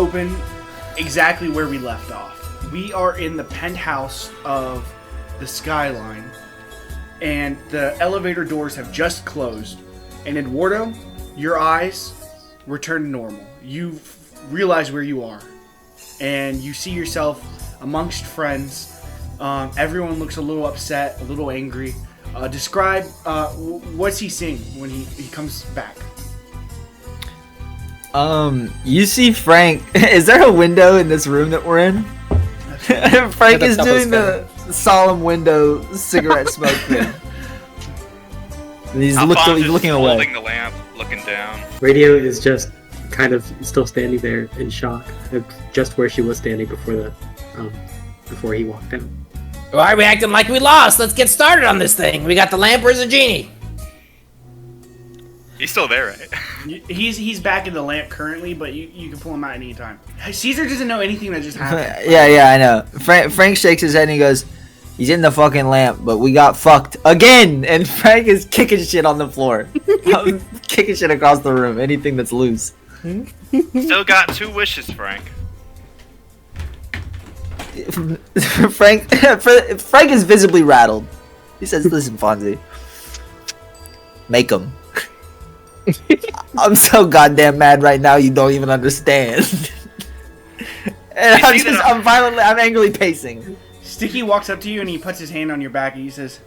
open exactly where we left off. We are in the penthouse of the skyline, and the elevator doors have just closed. And Eduardo, your eyes return to normal. You realize where you are, and you see yourself amongst friends. Everyone looks a little upset, a little angry. Describe what's he seeing when he comes back. You see Frank. Is there a window in this room that we're in? Frank is doing the solemn window cigarette smoke thing. He's looking away. Holding the lamp, looking down. Radio is just kind of still standing there in shock, just where she was standing before he walked out. Why are we acting like we lost? Let's get started on this thing. We got the lamp. Where's the genie? He's still there, right? He's back in the lamp currently, but you can pull him out any time. Caesar doesn't know anything that just happened. Yeah, I know. Frank shakes his head and he goes, he's in the fucking lamp, but we got fucked again. And Frank is kicking shit on the floor. Kicking shit across the room. Anything that's loose. Still got 2 wishes, Frank. Frank is visibly rattled. He says, listen, Fonzie. Make him. I'm so goddamn mad right now you don't even understand. And I'm angrily pacing. Sticky walks up to you and he puts his hand on your back and he says,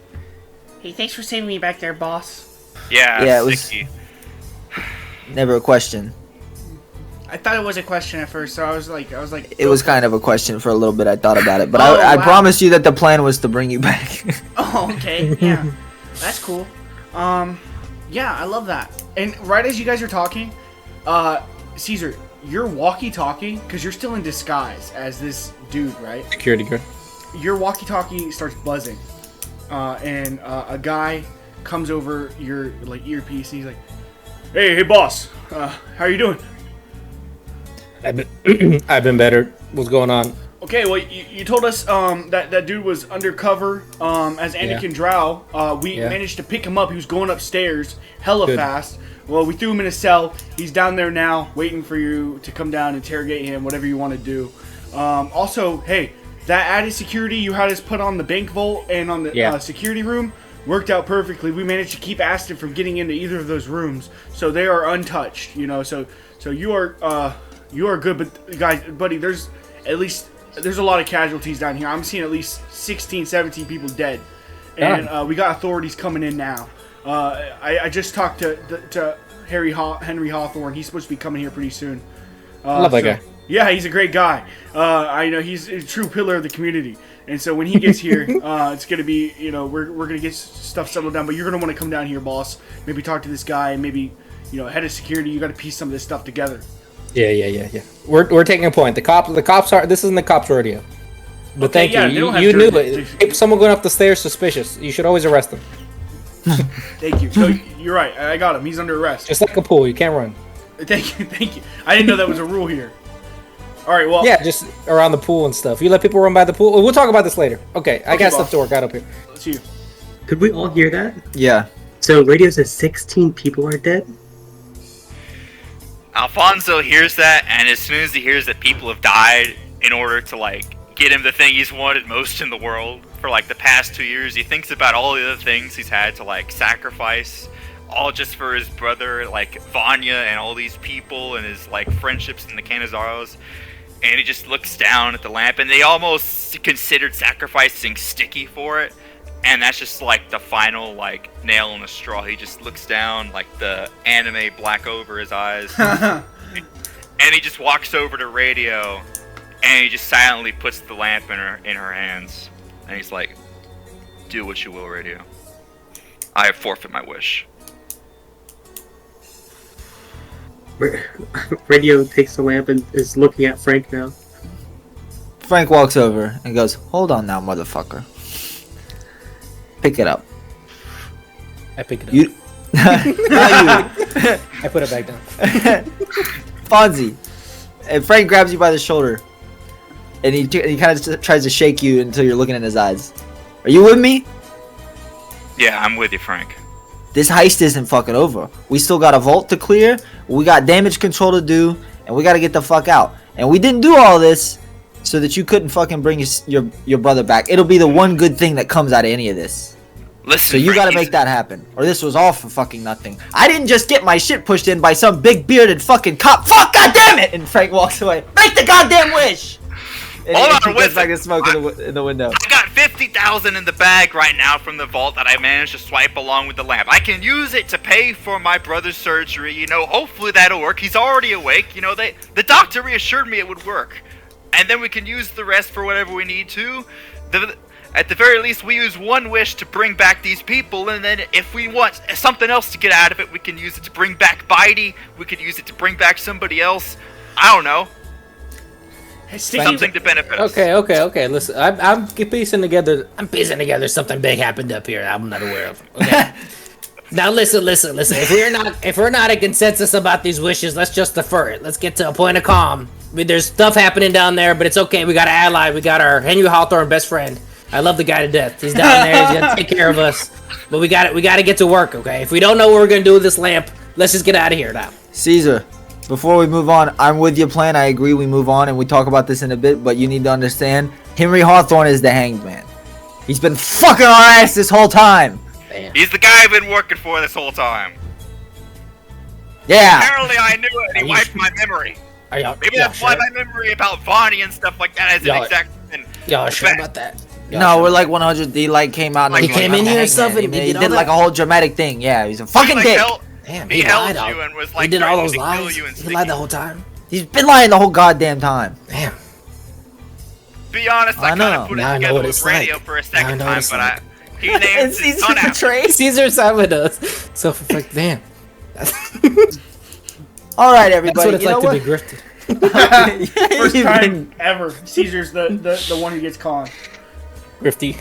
"Hey, thanks for saving me back there, boss." Yeah, it was Sticky. Never a question. I thought it was a question at first, so I was like, it was kind of a question for a little bit. I thought about it, but I wow. promised you that the plan was to bring you back. Oh, okay, yeah, that's cool. Yeah, I love that. And right as you guys are talking, Caesar, you're walkie-talkie because you're still in disguise as this dude, right? Security guard. Your walkie-talkie starts buzzing, and a guy comes over your earpiece and he's like, "Hey, boss, how you doing?" I've been better. What's going on? Okay, well, you told us that dude was undercover as Anakin Drow. We managed to pick him up. He was going upstairs hella fast. Well, we threw him in a cell. He's down there now, waiting for you to come down, interrogate him, whatever you want to do. Also, hey, that added security you had us put on the bank vault and on the security room worked out perfectly. We managed to keep Aston from getting into either of those rooms, so they are untouched. You know, so you are good, but guys, buddy, there's a lot of casualties down here. I'm seeing at least 16, 17 people dead, and we got authorities coming in now. I just talked to Henry Hawthorne. He's supposed to be coming here pretty soon. Love that guy. Yeah, he's a great guy. I know he's a true pillar of the community. And so when he gets here, it's going to be, we're going to get stuff settled down. But you're going to want to come down here, boss. Maybe talk to this guy. And maybe, head of security. You got to piece some of this stuff together. Yeah. We're taking a point. The cops are. This isn't the cops' rodeo. But okay, thank you. You knew it. If someone going up the stairs suspicious, you should always arrest them. Thank you. No, you're right. I got him. He's under arrest. Just like a pool, you can't run. Thank you. I didn't know that was a rule here. All right, well... Yeah, just around the pool and stuff. You let people run by the pool. We'll talk about this later. Okay, I got stuff to work out up here. Let's see you. Could we all hear that? Yeah. So radio says 16 people are dead? Alfonso hears that, and as soon as he hears that people have died in order to, get him the thing he's wanted most in the world for, the past 2 years, he thinks about all the other things he's had to, sacrifice, all just for his brother, Vanya and all these people and his, friendships in the Canizaros. And he just looks down at the lamp, and they almost considered sacrificing Sticky for it. And that's just, the final, nail in the straw. He just looks down, the anime black over his eyes. And he just walks over to Radio, and he just silently puts the lamp in her hands. And he's like, "Do what you will, Radio. I have forfeit my wish." Radio takes the lamp and is looking at Frank now. Frank walks over and goes, "Hold on now, motherfucker. Pick it up." I pick it up. You... Not you. I put it back down. Fonzie. And Frank grabs you by the shoulder. And he kind of tries to shake you until you're looking in his eyes. Are you with me? Yeah, I'm with you, Frank. This heist isn't fucking over. We still got a vault to clear, we got damage control to do, and we gotta get the fuck out. And we didn't do all this so that you couldn't fucking bring your brother back. It'll be the one good thing that comes out of any of this. Listen, So you gotta make that happen, or this was all for fucking nothing. I didn't just get my shit pushed in by some big bearded fucking cop. Fuck, goddamn it! And Frank walks away. Make the goddamn wish. And Hold he on, gets back to smoke in the window. I got 50,000 in the bag right now from the vault that I managed to swipe along with the lamp. I can use it to pay for my brother's surgery. You know, hopefully that'll work. He's already awake. You know, the doctor reassured me it would work, and then we can use the rest for whatever we need to. At the very least, we use one wish to bring back these people, and then if we want something else to get out of it, we can use it to bring back Bitey. We could use it to bring back somebody else. I don't know. Something to benefit us. Okay. Listen, I'm piecing together something big happened up here I'm not aware of. Okay. Now listen. If we're not in consensus about these wishes, let's just defer it. Let's get to a point of calm. I mean, there's stuff happening down there, but it's okay. We got an ally. We got our Henry Hawthorne best friend. I love the guy to death. He's down there. He's gonna take care of us. But we got to get to work, okay? If we don't know what we're gonna do with this lamp, let's just get out of here now. Caesar, before we move on, I'm with your plan. I agree we move on and we talk about this in a bit, but you need to understand, Henry Hawthorne is the hanged man. He's been fucking our ass this whole time. Damn. He's the guy I've been working for this whole time. Yeah. Apparently I knew it, and he wiped my memory. Maybe that's why my memory about Vonnie and stuff like that isn't exactly... Y'all sure about that? No, we're like 100. He like came out. He came in here and stuff, and he did like a whole dramatic thing. Yeah, he's a fucking dick. Damn, he held you and was like, he did all those trying to lies. kill you and He lied the whole time. He's been lying the whole goddamn time. Damn. Be honest, I kind of put it Now I know together what with it's radio like. for a second Now I know time, what but he named his son after. Caesar Simon us. So like, damn. All right, everybody. That's what it's like to be grifted. First time ever. Caesar's the one who gets caught. Grifty.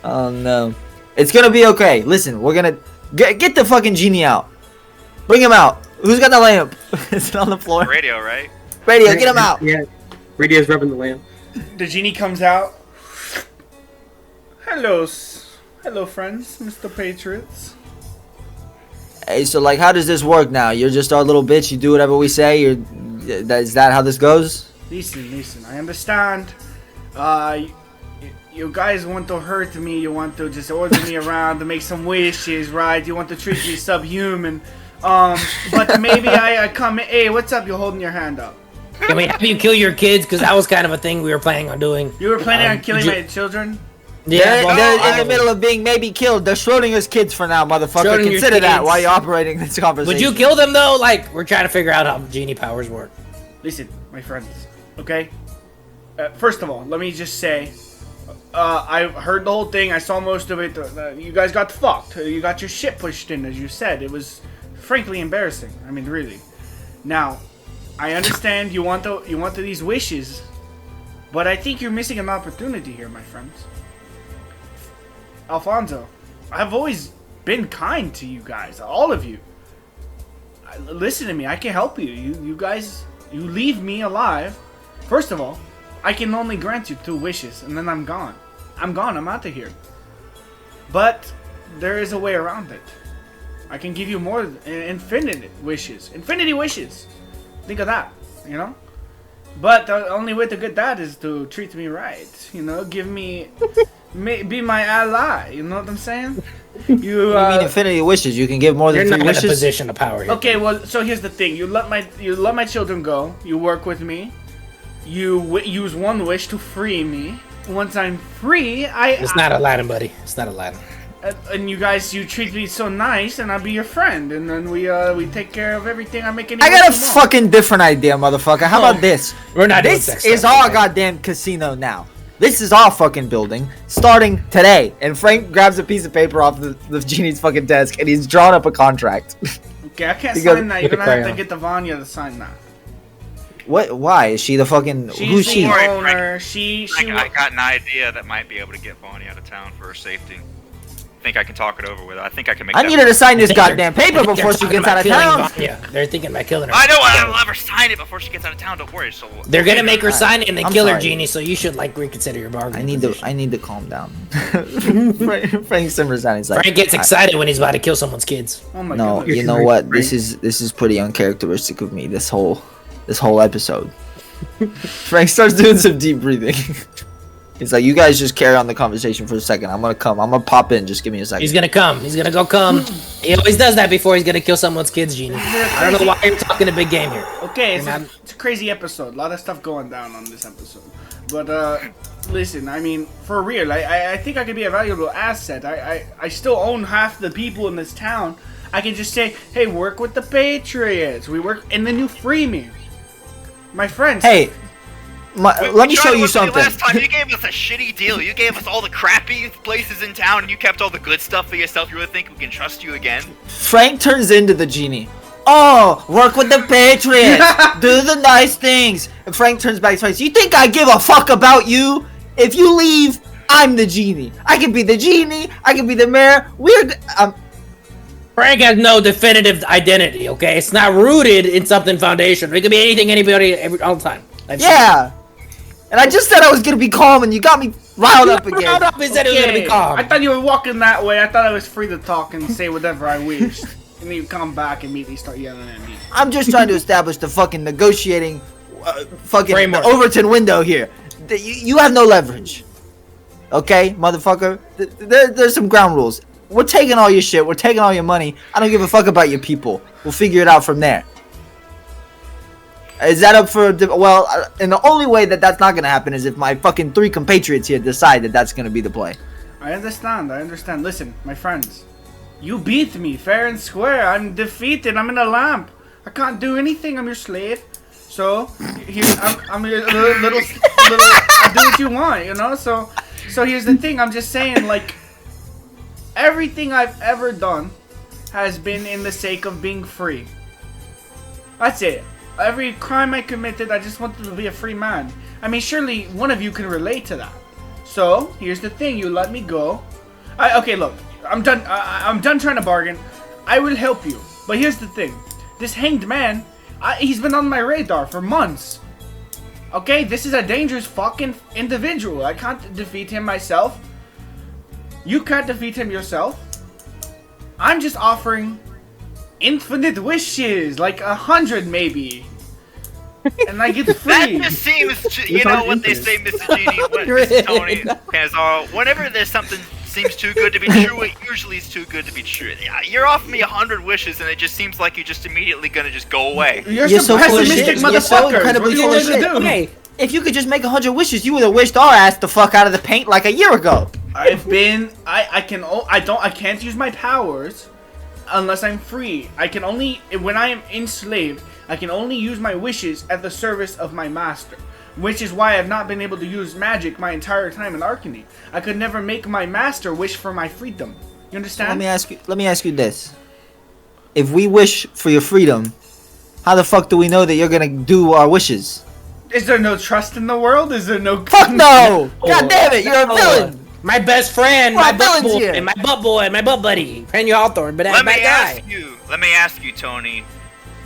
Oh no, it's gonna be okay. Listen, we're gonna get the fucking genie out. Bring him out. Who's got the lamp? Is it on the floor? Radio, right? Radio, get him out. Yeah, radio's rubbing the lamp. The genie comes out. Hello, friends, Mr. Patriots. Hey, so like, how does this work now? You're just our little bitch. You do whatever we say. Is that how this goes? Listen. I understand. You guys want to hurt me. You want to just order me around to make some wishes, right? You want to treat me subhuman. But maybe I come. Hey, what's up? You're holding your hand up. Can we have you kill your kids? Because that was kind of a thing we were planning on doing. You were planning on killing my children? Yeah, well, they're in the middle of being maybe killed. They're Schrodinger's kids for now, motherfucker. Schrodinger's Consider that kids. while you're operating this conversation. Would you kill them though? Like, we're trying to figure out how genie powers work. Listen, my friends. Okay. First of all, let me just say, I heard the whole thing. I saw most of it. You guys got fucked. You got your shit pushed in, as you said. It was frankly embarrassing. I mean, really. Now, I understand you want these wishes, but I think you're missing an opportunity here, my friends. Alfonso, I've always been kind to you guys, all of you. Listen to me, I can help you. You guys, you leave me alive. First of all, I can only grant you 2 wishes, and then I'm gone. I'm out of here. But there is a way around it. I can give you more infinite wishes. Infinity wishes. Think of that, you know? But the only way to get that is to treat me right. You know, give me... be my ally, you know what I'm saying? You mean infinity wishes? You can give more than 3 You're not wishes? in a position of power here. Okay, well, so here's the thing. You let my children go. You work with me. You use 1 wish to free me. Once I'm free, It's not Aladdin, buddy. It's not Aladdin. And you guys, you treat me so nice, and I'll be your friend, and then we take care of everything. I make any. I got a fucking different idea, motherfucker. How about this? We're not doing This sex is stuff, our okay? goddamn casino now. This is our fucking building, starting today. And Frank grabs a piece of paper off the genie's fucking desk, and he's drawn up a contract. Okay, I can't You sign got- that. You're with gonna a have to crayon. get the Vanya to sign that. What? Why is she the fucking? She's Who's the she? Alright, owner. She I got an idea that might be able to get Vonnie out of town for her safety. I think I can talk it over with her. I think I can make I that need her to sign this I think goddamn they're- paper I think before they're she talking gets out of about town. killing Vanya. They're thinking about killing her. I know, I'll let her sign it before she gets out of town, don't worry. So They're gonna make her sign it and then I'm kill her, sorry. Genie. So you should like reconsider your bargain. I need to calm down. Frank simmers down. He's like, Frank gets excited when he's about to kill someone's kids. Oh my No, goodness. you know what? This is pretty uncharacteristic of me. This whole episode. Frank starts doing some deep breathing. He's like, you guys just carry on the conversation for a second. I'm gonna come. I'm gonna pop in. Just give me a second. He's gonna come. He's gonna go come. He always does that before he's gonna kill someone's kids, Genie. I don't know why you're talking a big game here. Okay, it's a crazy episode. A lot of stuff going down on this episode. But, listen, I mean, for real, I think I could be a valuable asset. I still own half the people in this town. I can just say, hey, work with the Patriots. We work, and then you free me. My friends. Hey. Let me show you something. Last time you gave us a shitty deal. You gave us all the crappy places in town, and you kept all the good stuff for yourself. You really think we can trust you again? Frank turns into the genie. Oh, work with the Patriots. Do the nice things. And Frank turns back to Frank. You think I give a fuck about you? If you leave, I'm the genie. I can be the genie. I can be the mayor. Frank has no definitive identity. Okay, it's not rooted in something foundational. It could be anything, anybody, all the time. Yeah. And I just said I was gonna be calm, and you got me riled up again. Riled up and said it was gonna be calm. I thought you were walking that way. I thought I was free to talk and say whatever I wished. And then you come back and immediately start yelling at me. I'm just trying to establish the fucking negotiating Framework. Overton window here. You have no leverage. Okay, motherfucker? There's some ground rules. We're taking all your shit. We're taking all your money. I don't give a fuck about your people. We'll figure it out from there. Is that up for... and the only way that that's not going to happen is if my fucking 3 compatriots here decide that that's going to be the play. I understand. Listen, my friends. You beat me fair and square. I'm defeated. I'm in a lamp. I can't do anything. I'm your slave. So, here, I'm your little... I do what you want, you know? So here's the thing. I'm just saying, like... Everything I've ever done has been in the sake of being free. That's it. Every crime I committed, I just wanted to be a free man. I mean, surely one of you can relate to that. So, here's the thing. You let me go. Okay, look. I'm done. I'm done trying to bargain. I will help you. But here's the thing. This hanged man, he's been on my radar for months. Okay? This is a dangerous fucking individual. I can't defeat him myself. You can't defeat him yourself. I'm just offering... infinite wishes, like 100 maybe, and I get free. That just seems, you know what they say, Mr. Genie, Mr. Tony, Panzaro, whenever there's something seems too good to be true, it usually is too good to be true. You're offering me 100 wishes, and it just seems like you're just immediately gonna just go away. You're so pessimistic, motherfucker. You're so incredibly full of shit. Hey, if you could just make 100 wishes, you would have wished our ass the fuck out of the paint like a year ago. I can't use my powers unless I'm free. I can only, when I am enslaved, I can only use my wishes at the service of my master. Which is why I've not been able to use magic my entire time in Arkney. I could never make my master wish for my freedom. You understand? Let me ask you this. If we wish for your freedom, how the fuck do we know that you're gonna do our wishes? Is there no trust in the world? Is there no... Fuck no! God damn it, you're a villain! My best friend, my butt boy, my butt buddy, Penny Hawthorne, but that bad guy. Let me ask you, Tony.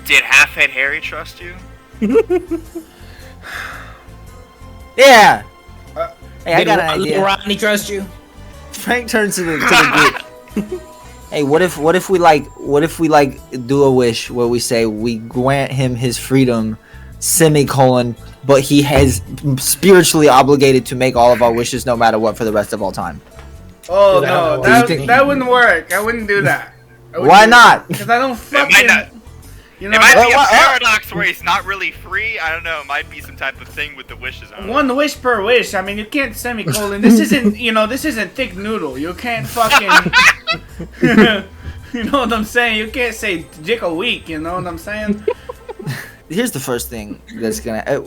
Did Half-Head Harry trust you? Yeah. Hey, I got an idea. Little Rodney trust you? Frank turns to the group. Hey, what if we do a wish where we say we grant him his freedom, semicolon, but he has spiritually obligated to make all of our wishes no matter what for the rest of all time. Oh no, that wouldn't work. I wouldn't do that. Why not? Because I don't fucking... You know, it might be a paradox where he's not really free. I don't know. It might be some type of thing with the wishes. One wish per wish. I mean, you can't semicolon. This isn't, this isn't thick noodle. You can't fucking... you know what I'm saying? You can't say dick a week. You know what I'm saying? Here's the first thing that's gonna...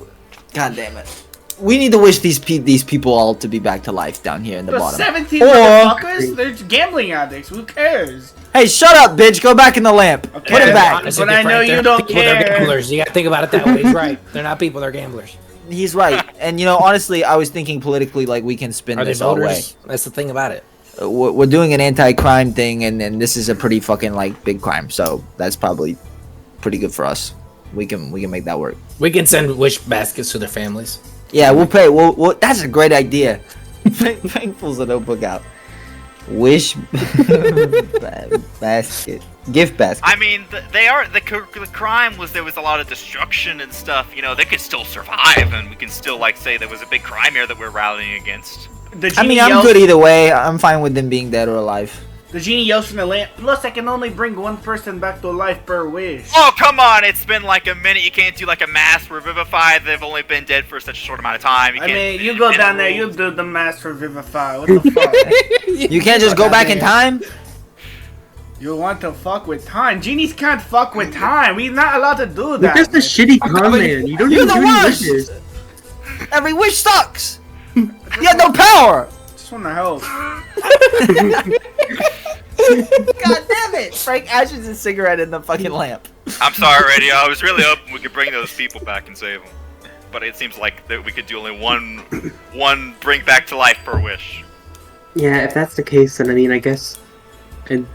God damn it. We need to wish these people all to be back to life down here in the bottom. 17 motherfuckers? They're gambling addicts. Who cares? Hey, shut up, bitch. Go back in the lamp. Okay. Put it back. But I know you don't care. They're gamblers. You gotta think about it that way. He's right. They're not people. They're gamblers. He's right. And, honestly, I was thinking politically, like, we can spin this all way. That's the thing about it. We're doing an anti-crime thing, and this is a pretty fucking, like, big crime. So that's probably pretty good for us. We can make that work. We can send wish baskets to their families. Yeah, we'll pay. We'll that's a great idea. Frank pulls a notebook out. Wish basket. Gift basket. I mean, the crime was there was a lot of destruction and stuff. You know, they could still survive, and we can still like say there was a big crime here that we're rallying against. I mean, I'm good either way. I'm fine with them being dead or alive. The genie yells from the lamp. Plus, I can only bring one person back to life per wish. Oh, come on! It's been like a minute. You can't do like a mass revivify. They've only been dead for such a short amount of time. You go down there. You do the mass revivify. What the fuck? You can't just go back in time. You want to fuck with time? Genies can't fuck with time. We're not allowed to do that. You're just a shitty con man. You don't even do any wishes. Every wish sucks. You have no power. Just want to help. God damn it! Frank ashes his cigarette in the fucking lamp. I'm sorry, Radio. I was really hoping we could bring those people back and save them, but it seems like that we could do only one bring back to life per wish. Yeah, if that's the case, then I mean, I guess, in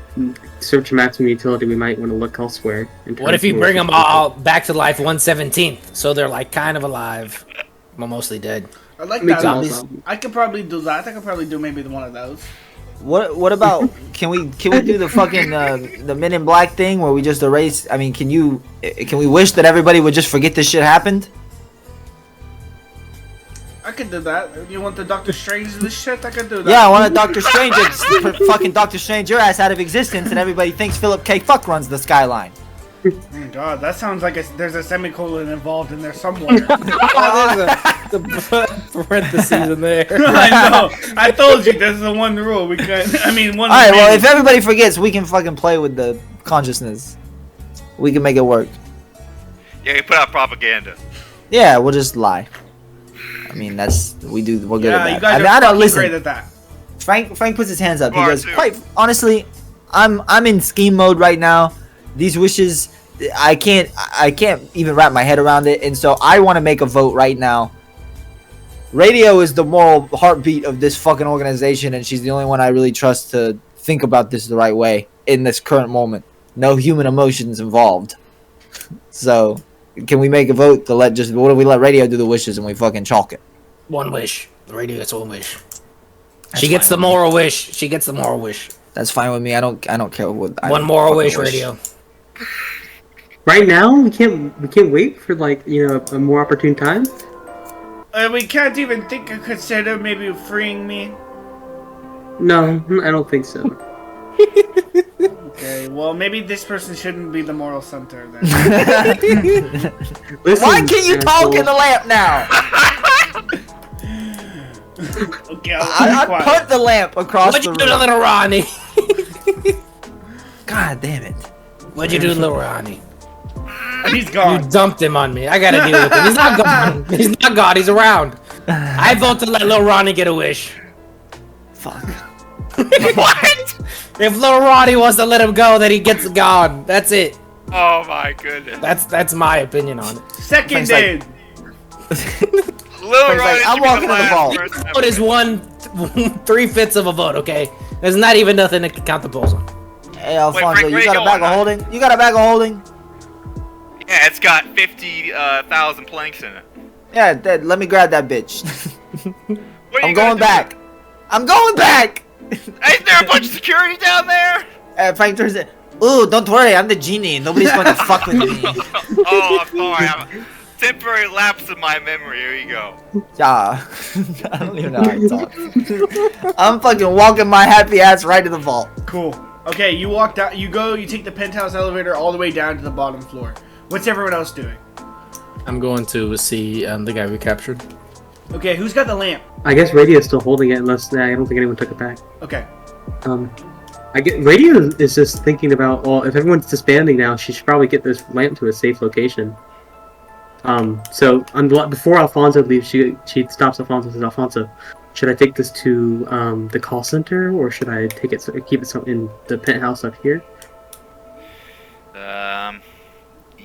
search of maximum utility, we might want to look elsewhere. What if you bring them all back to life 1/17th, so they're like kind of alive, but mostly dead? I like that. I could probably do that. I could probably do maybe one of those. What about can we do the fucking the Men in Black thing where we just erase? I mean, can we wish that everybody would just forget this shit happened? I could do that. You want the Doctor Strange this shit? I could do that. Yeah, I want a Doctor Strange. Fucking Doctor Strange your ass out of existence, and everybody thinks Philip K. Fuck runs the skyline. Oh my God, that sounds like there's a semicolon involved in there somewhere. There's a parentheses in there. I know. I told you this is the one rule. We can. I mean, one. All right. Well, if everybody forgets, we can fucking play with the consciousness. We can make it work. Yeah, you put out propaganda. Yeah, we'll just lie. I mean, we're good at that. You guys are fucking great at that. Frank puts his hands up. He goes, quite honestly, I'm in scheme mode right now. These wishes, I can't even wrap my head around it, and so I want to make a vote right now. Radio is the moral heartbeat of this fucking organization, and she's the only one I really trust to think about this the right way in this current moment. No human emotions involved. So, can we make a vote to what if we let Radio do the wishes and we fucking chalk it? One wish. The Radio gets one wish. She gets the moral wish. She gets the moral wish. That's fine with me. I don't care what. One moral wish, Radio. Right now, we can't wait for a more opportune time. We can't even think or consider maybe freeing me. No, I don't think so. Okay, well maybe this person shouldn't be the moral center then. Listen, why can't you talk in the lamp now? Okay, I put the lamp across the room. What'd you do to little Ronnie? God damn it. What'd you do to little Ronnie? He's gone. You dumped him on me. I gotta deal with him. He's not gone. He's not gone. He's around. I vote to let little Ronnie get a wish. Fuck. What? If little Ronnie wants to let him go, then he gets gone. That's it. Oh my goodness. That's my opinion on it. Seconded. Little Ronnie, I'm walking to the ball. Vote is 3/5 of a vote. Okay, there's not even nothing to count the polls on. Hey Alfonso, you got a bag of holding? You got a bag of holding? Yeah, it's got 50,000 planks in it. Yeah, let me grab that bitch. What are I'm you going back. I'm going back. Isn't there a bunch of security down there? Frank turns it. Ooh, don't worry, I'm the genie. Nobody's going to fuck with me. Oh, I'm sorry. Temporary lapse of my memory. Here you go. Yeah. I don't even know how to talk. I'm fucking walking my happy ass right to the vault. Cool. Okay, you walk down. You take the penthouse elevator all the way down to the bottom floor. What's everyone else doing? I'm going to see the guy we captured. Okay, who's got the lamp? I guess Radio's still holding it, unless I don't think anyone took it back. Okay. Radio is just thinking about, well, if everyone's disbanding now, she should probably get this lamp to a safe location. So before Alfonso leaves, she stops Alfonso and says, Alfonso, should I take this to the call center, or should I keep it in the penthouse up here?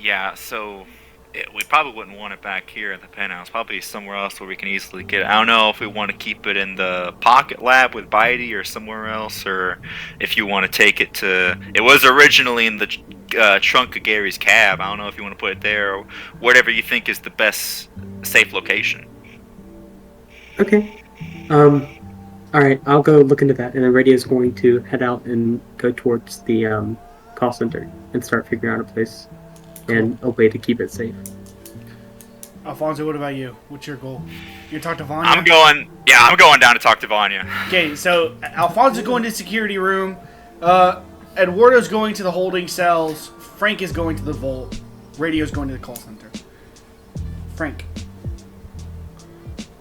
Yeah, so we probably wouldn't want it back here at the penthouse. Probably somewhere else where we can easily get it. I don't know if we want to keep it in the pocket lab with Bitey or somewhere else, or if you want to take it to... It was originally in the trunk of Gary's cab. I don't know if you want to put it there, or whatever you think is the best safe location. Okay. Alright, I'll go look into that, and then Radio's going to head out and go towards the call center and start figuring out a place and a way to keep it safe. Alfonso, what about you? What's your goal? You talk to Vanya? I'm going down to talk to Vanya. Okay, so Alfonso's going to the security room. Eduardo's going to the holding cells. Frank is going to the vault. Radio's going to the call center. Frank.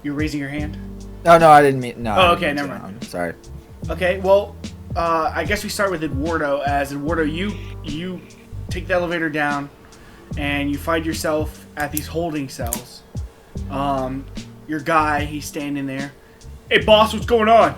You're raising your hand? Oh, no, I didn't mean... No. Oh, okay, never mind. Sorry. Okay, well, I guess we start with Eduardo. As Eduardo, you take the elevator down, and you find yourself at these holding cells. Your guy, he's standing there. Hey, boss, what's going on?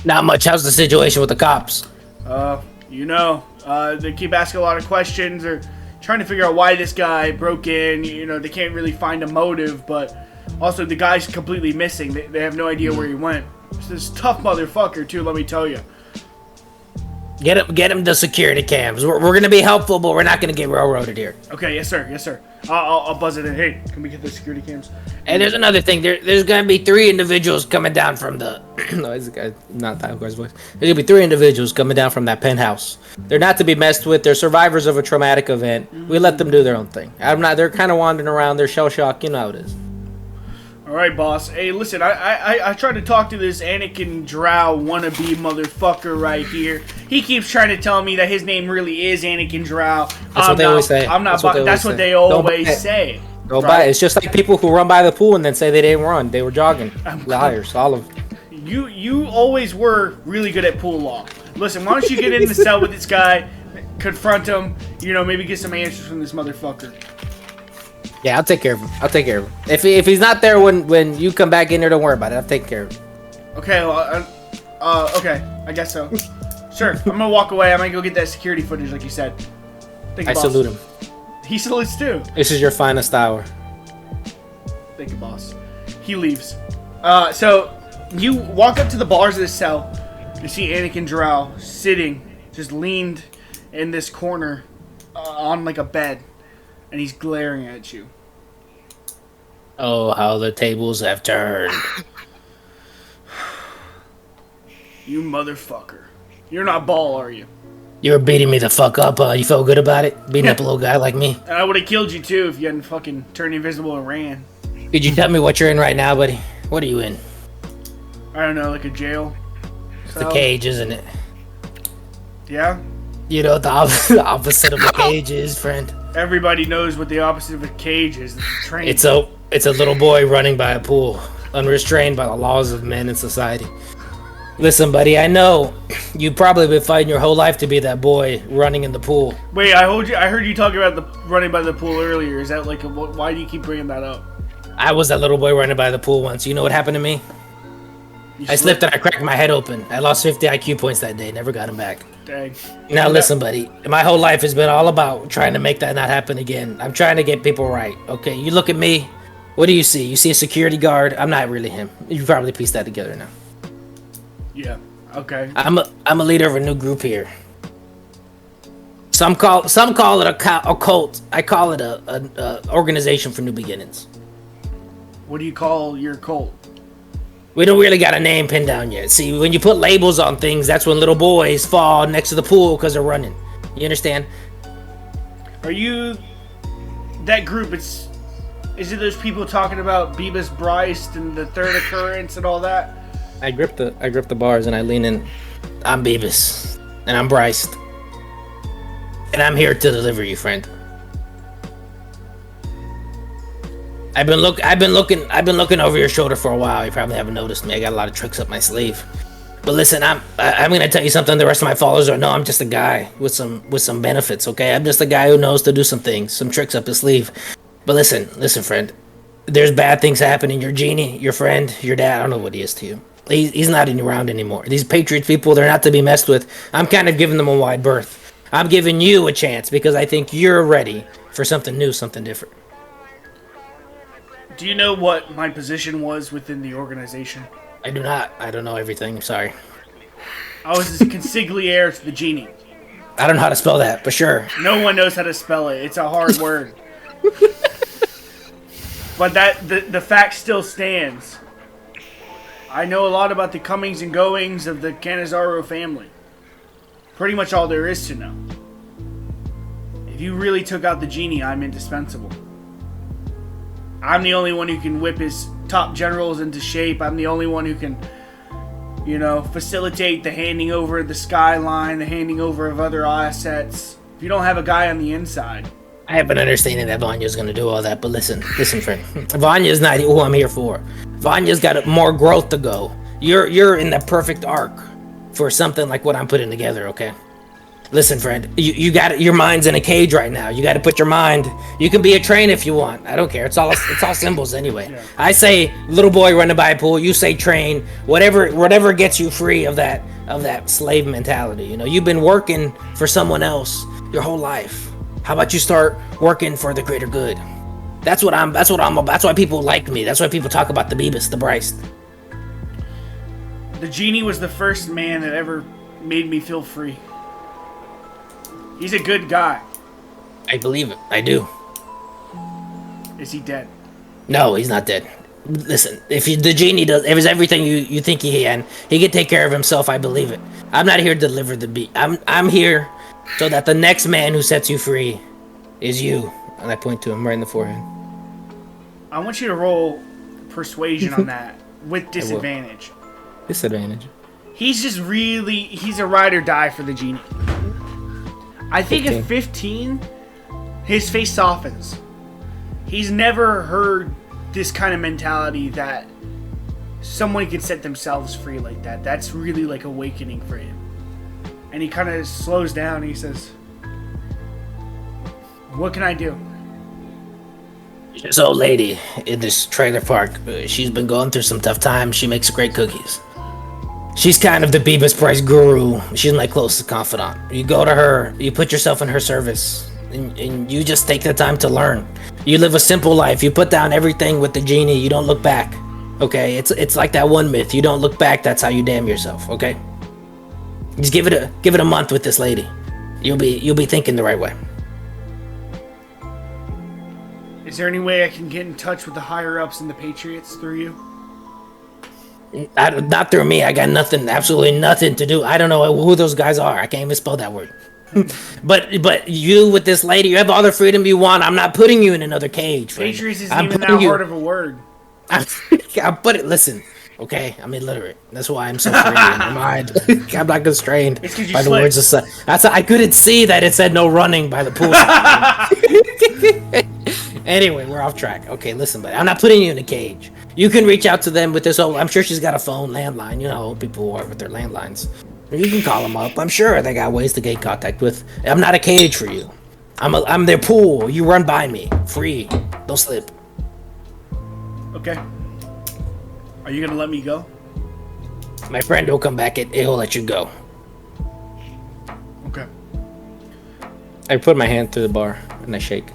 Not much. How's the situation with the cops? They keep asking a lot of questions. They're trying to figure out why this guy broke in. They can't really find a motive, but also the guy's completely missing. They have no idea where he went. It's this tough motherfucker, too, let me tell you. Get him to security cams. We're going to be helpful, but we're not going to get railroaded here. Okay, yes, sir. I'll buzz it in. Hey, can we get the security cams? And there's another thing. There's going to be 3 individuals coming down from the... No, it's not that guy's voice. There's going to be 3 individuals coming down from that penthouse. They're not to be messed with. They're survivors of a traumatic event. We let them do their own thing. They're kind of wandering around. They're shell-shocked. You know how it is. All right, boss. Hey, listen, I tried to talk to this Anakin Drow wannabe motherfucker right here. He keeps trying to tell me that his name really is Anakin Drow. That's what they always say. That's what they always say. Don't buy it. It's just like people who run by the pool and then say they didn't run. They were jogging. Liars, all of them. You always were really good at pool law. Listen, why don't you get in the cell with this guy, confront him, maybe get some answers from this motherfucker. Yeah, I'll take care of him. If he's not there when you come back in there, don't worry about it. I'll take care of him. Okay, okay, I guess so. Sure, I'm gonna walk away. I'm gonna go get that security footage, like you said. I salute him. He salutes too. This is your finest hour. Thank you, boss. He leaves. So you walk up to the bars of the cell. You see Anakin Drow sitting, just leaned in this corner on like a bed. And he's glaring at you. Oh, how the tables have turned. You motherfucker. You're not Ball, are you? You were beating me the fuck up, You felt good about it? Beating up a little guy like me? And I would have killed you too if you hadn't fucking turned invisible and ran. Could you tell me what you're in right now, buddy? What are you in? I don't know, like a jail. It's a cage, isn't it? Yeah? You know what the opposite of a cage is, friend? Everybody knows what the opposite of a cage is. It's a little boy running by a pool, unrestrained by the laws of men in society. Listen, buddy, I know you've probably been fighting your whole life to be that boy running in the pool. Wait, I heard you talking about the running by the pool earlier. Is that like why do you keep bringing that up? I was that little boy running by the pool once. You know what happened to me? I slipped and I cracked my head open. I lost 50 IQ points that day. Never got them back. Dang. Now listen, buddy. My whole life has been all about trying to make that not happen again. I'm trying to get people right. Okay, you look at me. What do you see? You see a security guard? I'm not really him. You probably pieced that together now. Yeah. Okay. I'm a leader of a new group here. Some call it a cult. I call it a organization for new beginnings. What do you call your cult? We don't really got a name pinned down yet. See, when you put labels on things, that's when little boys fall next to the pool because they're running. You understand? Are you that group? Is it those people talking about Beavis Bryce and the third occurrence and all that? I grip the bars and I lean in. I'm Beavis and I'm Bryce, and I'm here to deliver you, friend. I've been looking over your shoulder for a while. You probably haven't noticed me. I got a lot of tricks up my sleeve. But listen, I'm gonna tell you something the rest of my followers don't know. I'm just a guy with some benefits, okay? I'm just a guy who knows to do some things, some tricks up his sleeve. But listen, friend. There's bad things happening. Your genie, your friend, your dad, I don't know what he is to you. He's not around anymore. These patriots people, they're not to be messed with. I'm kind of giving them a wide berth. I'm giving you a chance because I think you're ready for something new, something different. Do you know what my position was within the organization? I do not. I don't know everything. I'm sorry. I was a consigliere to the genie. I don't know how to spell that, but sure. No one knows how to spell it. It's a hard word. But the fact still stands. I know a lot about the comings and goings of the Canizaro family. pretty much all there is to know. If you really took out the genie, I'm indispensable. I'm the only one who can whip his top generals into shape. I'm the only one who can, facilitate the handing over of the skyline, the handing over of other assets. If you don't have a guy on the inside. I have an understanding that Vanya's gonna do all that, but listen, friend. Vanya's not who I'm here for. Vanya's got more growth to go. You're in the perfect arc for something like what I'm putting together, okay? Listen, friend, you got your mind's in a cage right now. You got to put your mind. You can be a train if you want. I don't care. It's all symbols anyway. Yeah. I say little boy running by a pool. You say train. Whatever gets you free of that slave mentality. You've been working for someone else your whole life. How about you start working for the greater good? That's what I'm about. That's why people like me. That's why people talk about the Beavis, the Bryce. The genie was the first man that ever made me feel free. He's a good guy. I believe it. I do. Is he dead? No, he's not dead. Listen, if the genie does, if it's everything you think he can take care of himself. I believe it. I'm not here to deliver the beat. I'm here so that the next man who sets you free is you. And I point to him right in the forehead. I want you to roll persuasion on that with disadvantage. Disadvantage. He's a ride or die for the genie. I think 15. at 15, his face softens. He's never heard this kind of mentality that someone could set themselves free like that. That's really like awakening for him. And he kind of slows down and he says, "What can I do?" This old lady in this trailer park, she's been going through some tough times. She makes great cookies. She's kind of the Beavis Price guru. She's my closest confidant. You go to her, you put yourself in her service, and you just take the time to learn. You live a simple life. You put down everything with the genie. You don't look back. Okay, it's like that one myth. You don't look back. That's how you damn yourself. Okay, just give it a month with this lady. You'll be thinking the right way. Is there any way I can get in touch with the higher ups in the Patriots through you? Not through me. I got nothing, absolutely nothing to do. I don't know who those guys are. I can't even spell that word. but you with this lady, you have all the freedom you want. I'm not putting you in another cage. Friend. Patriots isn't even that hard of a word. I'll put it. Listen, okay, I'm illiterate. That's why I'm so free in my mind. I'm not constrained by the words of I couldn't see that it said no running by the pool. Anyway, we're off track. Okay, listen, but I'm not putting you in a cage. You can reach out to them with this whole... I'm sure she's got a phone, landline. You know how people are with their landlines. You can call them up. I'm sure they got ways to get in contact with. I'm not a cage for you. I'm their pool. You run by me. Free. Don't slip. Okay. Are you going to let me go? My friend will come back and he'll let you go. Okay. I put my hand through the bar and I shake.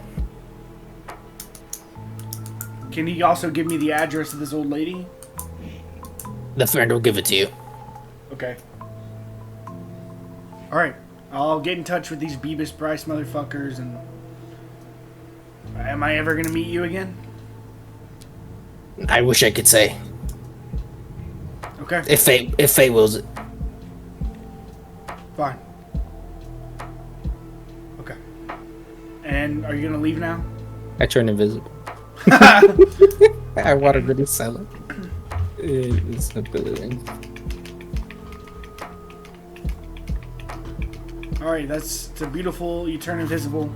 Can he also give me the address of this old lady? The friend will give it to you. Okay. Alright. I'll get in touch with these Beavis Bryce motherfuckers and... Am I ever gonna meet you again? I wish I could say. Okay. If fate wills it. Fine. Okay. And are you gonna leave now? I turn invisible. I wanted to be silent. It's not good. Alright, it's a beautiful, you turn invisible,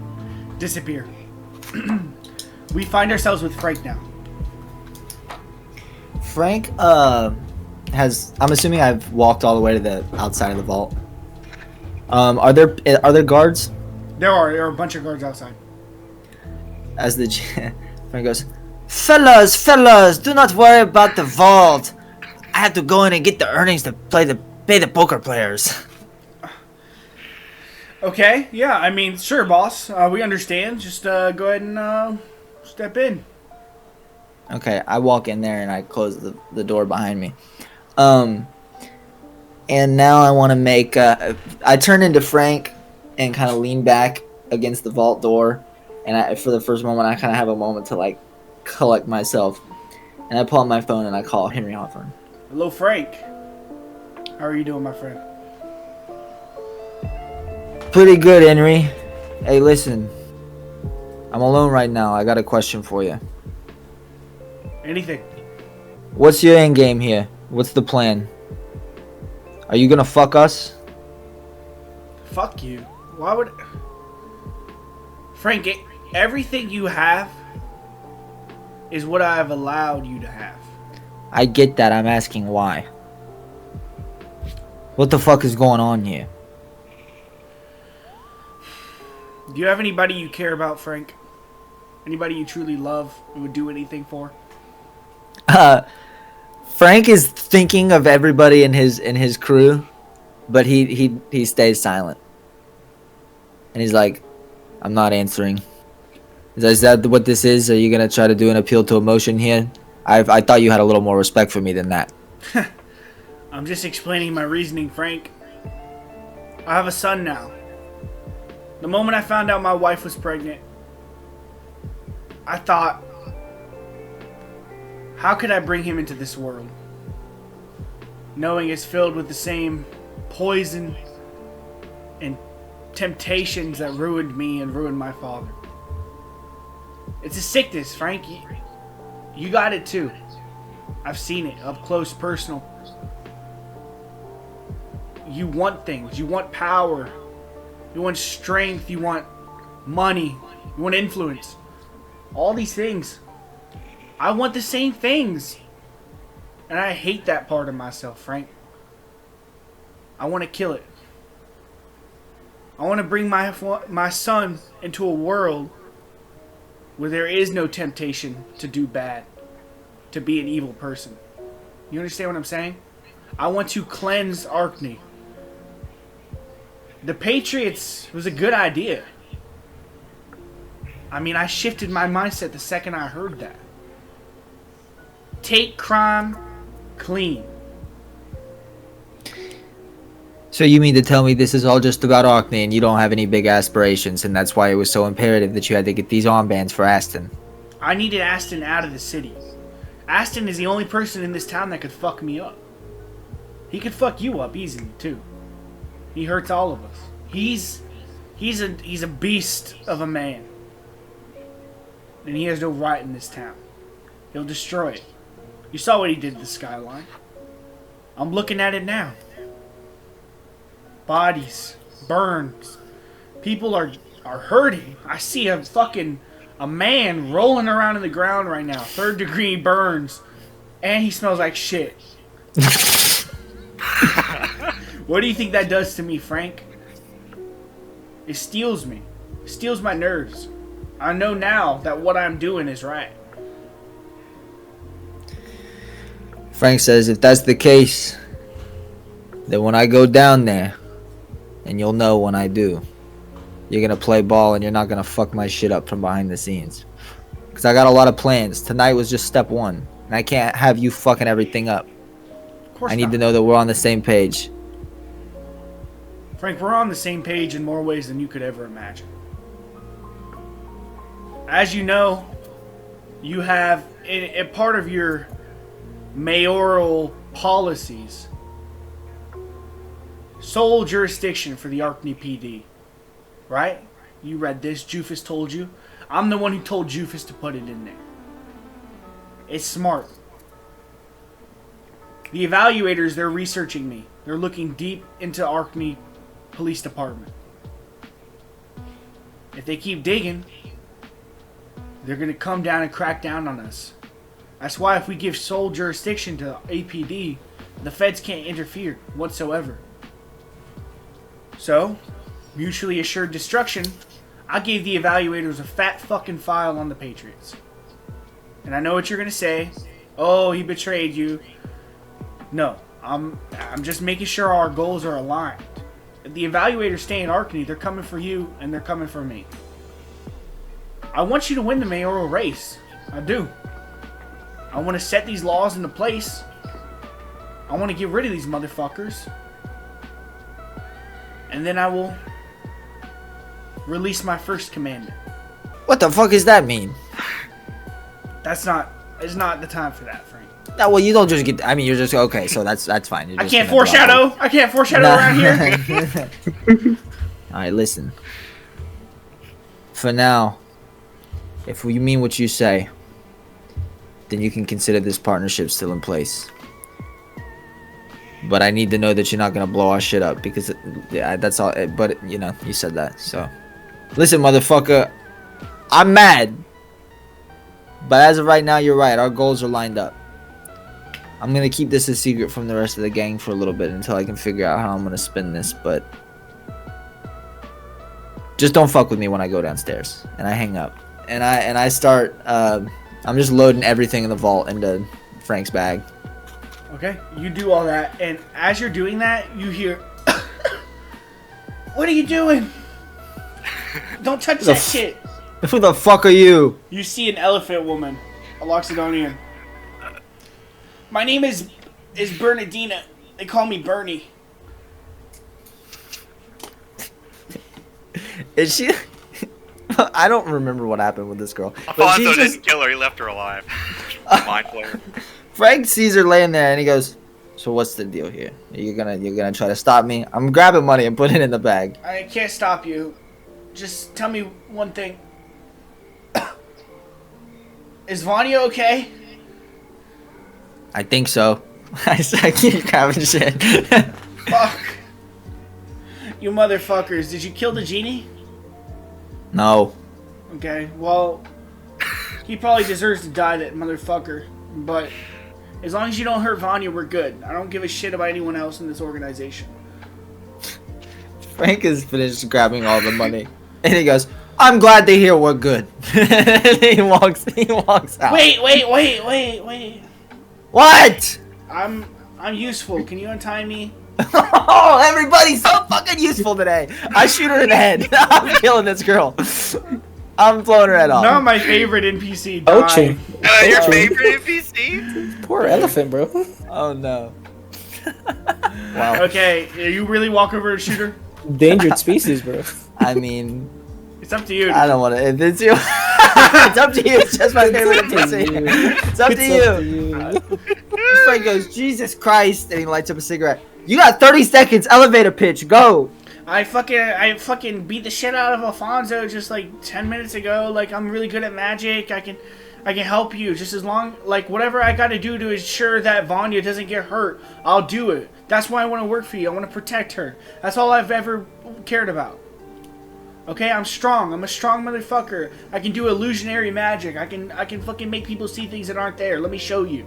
disappear. We find ourselves with Frank now. Frank, I'm assuming I've walked all the way to the outside of the vault. Are there guards? There are a bunch of guards outside. As the Frank goes, fellas, do not worry about the vault. I have to go in and get the earnings to pay the poker players. Okay, yeah, I mean, sure, boss. We understand. Just go ahead and step in. Okay, I walk in there and I close the door behind me. And now I want to make... I turn into Frank and kind of lean back against the vault door. And for the first moment, I kind of have a moment to, like, collect myself. And I pull out my phone and I call Henry Hawthorne. Hello, Frank. How are you doing, my friend? Pretty good, Henry. Hey, listen. I'm alone right now. I got a question for you. Anything. What's your end game here? What's the plan? Are you gonna fuck us? Fuck you. Why would... Frank, everything you have is what I have allowed you to have. I get that. I'm asking why. What the fuck is going on here? Do you have anybody you care about, Frank? Anybody you truly love and would do anything for? Frank is thinking of everybody in his crew, but he stays silent. And he's like, I'm not answering. Is that what this is? Are you gonna try to do an appeal to emotion here? I thought you had a little more respect for me than that. I'm just explaining my reasoning, Frank. I have a son now. The moment I found out my wife was pregnant, I thought, how could I bring him into this world? Knowing it's filled with the same poison and temptations that ruined me and ruined my father. It's a sickness, Frank. You got it too. I've seen it up close, personal. You want things. You want power. You want strength. You want money. You want influence. All these things. I want the same things. And I hate that part of myself, Frank. I want to kill it. I want to bring my son into a world where there is no temptation to do bad, to be an evil person. You understand what I'm saying? I want to cleanse Arkney. The Patriots was a good idea. I mean, I shifted my mindset the second I heard that. Take crime clean. So you mean to tell me this is all just about Arkney and you don't have any big aspirations, and that's why it was so imperative that you had to get these armbands for Aston? I needed Aston out of the city. Aston is the only person in this town that could fuck me up. He could fuck you up easily too. He hurts all of us. He's a beast of a man. And he has no right in this town. He'll destroy it. You saw what he did to the skyline. I'm looking at it now. Bodies, burns. People are hurting. I see a man rolling around in the ground right now. 3rd-degree burns. And he smells like shit. What do you think that does to me, Frank? It steals me. It steals my nerves. I know now that what I'm doing is right. Frank says if that's the case, then when I go down there, and you'll know when I do, you're gonna play ball and you're not gonna fuck my shit up from behind the scenes. Because I got a lot of plans. Tonight was just step one. And I can't have you fucking everything up. Of course I need not. to know that we're on the same page. Frank, we're on the same page in more ways than you could ever imagine. As you know, you have a part of your mayoral policies sole jurisdiction for the Arkney PD. Right? You read this. Jufus told you. I'm the one who told Jufus to put it in there. It's smart. The evaluators, they're researching me. They're looking deep into Arkney Police Department. If they keep digging, they're going to come down and crack down on us. That's why if we give sole jurisdiction to APD, the feds can't interfere whatsoever. So, mutually assured destruction, I gave the evaluators a fat fucking file on the Patriots. And I know what you're going to say. Oh, he betrayed you. No, I'm just making sure our goals are aligned. If the evaluators stay in Arkney, they're coming for you and they're coming for me. I want you to win the mayoral race. I do. I want to set these laws into place. I want to get rid of these motherfuckers. And then I will release my first commandment. What the fuck does that mean? It's not the time for that, Frank. No, well, you don't just get. I mean, you're just okay. So that's fine. I can't foreshadow. I can't foreshadow around here. Alright, listen. For now, if you mean what you say, then you can consider this partnership still in place. But I need to know that you're not gonna blow our shit up, because that's all. But you know, you said that, so listen, motherfucker. I'm mad, but as of right now, you're right. Our goals are lined up. I'm gonna keep this a secret from the rest of the gang for a little bit until I can figure out how I'm gonna spin this. But just don't fuck with me when I go downstairs. And I hang up, and I start. I'm just loading everything in the vault into Frank's bag. Okay, you do all that, and as you're doing that, you hear, "What are you doing? Don't touch that shit." Who the fuck are you? You see an elephant woman, a Loxodonian. My name is Bernadina. They call me Bernie. Is she? I don't remember what happened with this girl. Alfonso didn't kill her. He left her alive. Mind player. Frank sees her laying there and he goes, "So what's the deal here? You're gonna try to stop me? I'm grabbing money and putting it in the bag." I can't stop you. Just tell me one thing. Is Vanya okay? I think so. I keep grabbing shit. Fuck. You motherfuckers. Did you kill the genie? No. Okay, well, he probably deserves to die, that motherfucker. But as long as you don't hurt Vanya, we're good. I don't give a shit about anyone else in this organization. Frank is finished grabbing all the money. And he goes, "I'm glad to hear we're good." And he walks out. Wait. What? I'm useful. Can you untie me? Oh, everybody's so fucking useful today. I shoot her in the head. I'm killing this girl. I'm blowing her head off. Not my favorite NPC. Poaching. Your favorite NPC? Poor elephant, bro. Oh no. Wow. Okay, you really walk over and shoot her? Endangered species, bro. I mean, It's up to you. I don't want to. If it's you, it's up to you. It's just my favorite NPC. It's up to you. Frank goes, "Jesus Christ," and he lights up a cigarette. "You got 30 seconds. Elevator pitch. Go." I fucking beat the shit out of Alfonso just like 10 minutes ago. Like, I'm really good at magic. I can help you just as long, like, whatever I gotta do to ensure that Vanya doesn't get hurt, I'll do it. That's why I want to work for you. I want to protect her. That's all I've ever cared about. Okay, I'm strong. I'm a strong motherfucker. I can do illusionary magic. I can fucking make people see things that aren't there. Let me show you.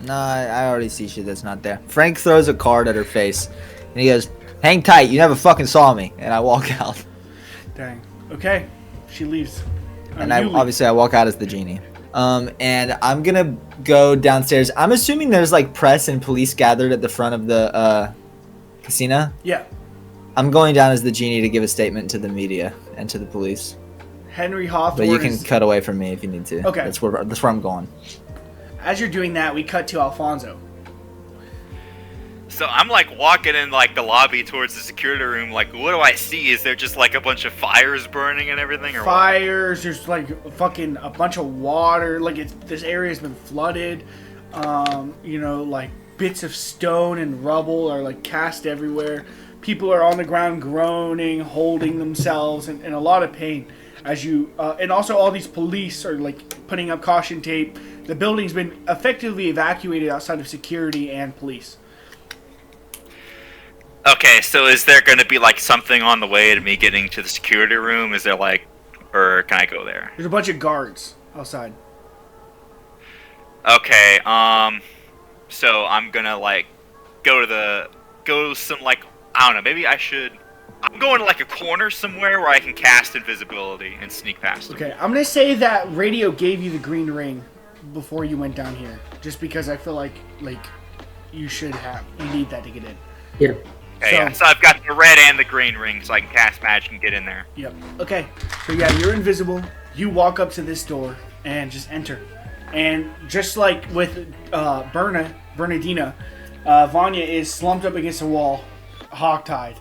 No, I already see shit that's not there. Frank throws a card at her face, and he goes, "Hang tight. You never fucking saw me." And I walk out. Dang. Okay. She leaves. And I walk out as the genie. And I'm gonna go downstairs. I'm assuming there's like press and police gathered at the front of the casino. Yeah. I'm going down as the genie to give a statement to the media and to the police. Henry Hawthorne. But you can cut away from me if you need to. Okay. That's where I'm going. As you're doing that, we cut to Alfonso. So I'm like walking in like the lobby towards the security room. Like, what do I see? Is there just like a bunch of fires burning and everything, or fires? What? There's like fucking a bunch of water. Like this area's been flooded. You know, like bits of stone and rubble are like cast everywhere. People are on the ground groaning, holding themselves in a lot of pain. As you and also all these police are like putting up caution tape. The building's been effectively evacuated outside of security and police. Okay, so is there going to be like something on the way to me getting to the security room? Is there like, or can I go there? There's a bunch of guards outside. Okay, so I'm gonna like go some like, I don't know, maybe I should, I'm going to like a corner somewhere where I can cast invisibility and sneak past them. Okay, I'm gonna say that radio gave you the green ring before you went down here, just because I feel like you need that to get in. Yeah. Okay, so I've got the red and the green ring, so I can cast magic and get in there. Yep. Okay. So yeah, you're invisible. You walk up to this door and just enter. And just like with Bernadina, Vanya is slumped up against a wall, hogtied.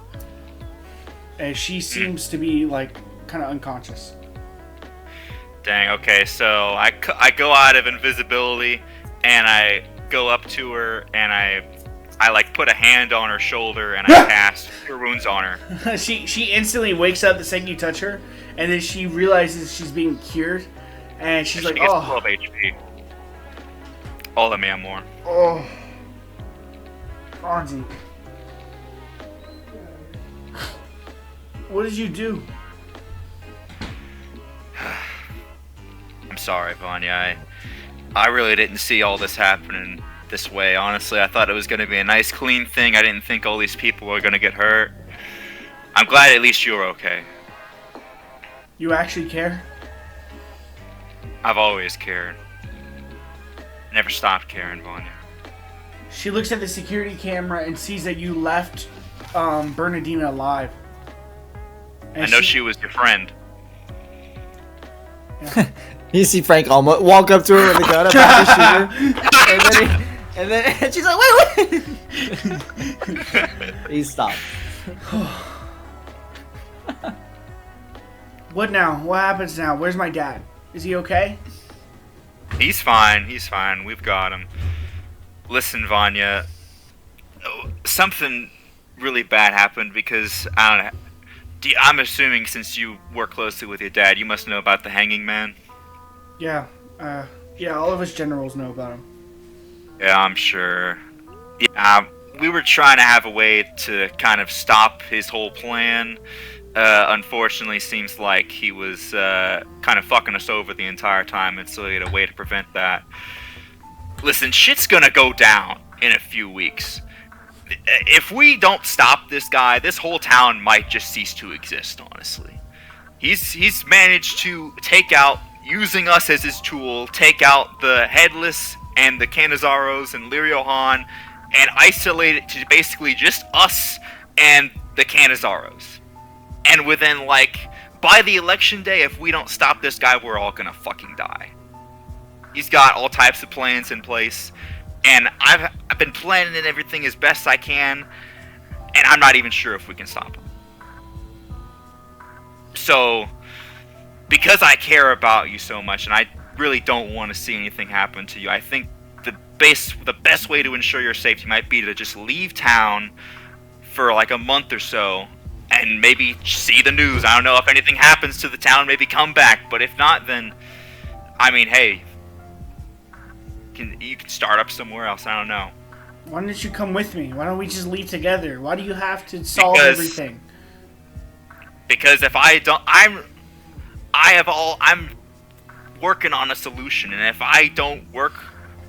And she seems to be like kind of unconscious. Dang. Okay, so I go out of invisibility and I go up to her and I like put a hand on her shoulder and I cast Cure Wounds on her. she instantly wakes up the second you touch her, and then she realizes she's being cured, and she's like, she gets oh. 12 HP. All of me and more. Oh. Fonzie. What did you do? I'm sorry, Vanya. I really didn't see all this happening this way. Honestly, I thought it was going to be a nice, clean thing. I didn't think all these people were going to get hurt. I'm glad at least you're okay. You actually care? I've always cared. Never stopped caring, Vanya. She looks at the security camera and sees that you left Bernadina alive. And I know she was your friend. Yeah. You see Frank almost walk up to her with a gun about to shoot her, and then she's like, wait. He stopped. What now? What happens now? Where's my dad? Is he okay? He's fine. He's fine. We've got him. Listen, Vanya. Something really bad happened because, I don't know. I'm assuming since you work closely with your dad, you must know about the Hanging Man. Yeah. Yeah, all of us generals know about him. Yeah, I'm sure. Yeah, we were trying to have a way to kind of stop his whole plan. Unfortunately, seems like he was kind of fucking us over the entire time, and so we had a way to prevent that. Listen, shit's gonna go down in a few weeks. If we don't stop this guy, this whole town might just cease to exist, honestly. He's managed to take out, using us as his tool, take out the Headless and the Canizaros and Liriohan and isolate it to basically just us and the Canizaros. And within, by the election day, if we don't stop this guy, we're all gonna fucking die. He's got all types of plans in place. And I've been planning and everything as best I can, and I'm not even sure if we can stop him. So, because I care about you so much, and I really don't want to see anything happen to you, I think the best way to ensure your safety might be to just leave town for a month or so, and maybe see the news. I don't know if anything happens to the town, maybe come back, but if not, then, I mean, hey, you can start up somewhere else. I don't know. Why don't you come with me? Why don't we just leave together? Why do you have to solve everything? Because if I don't, I'm working on a solution, and if I don't work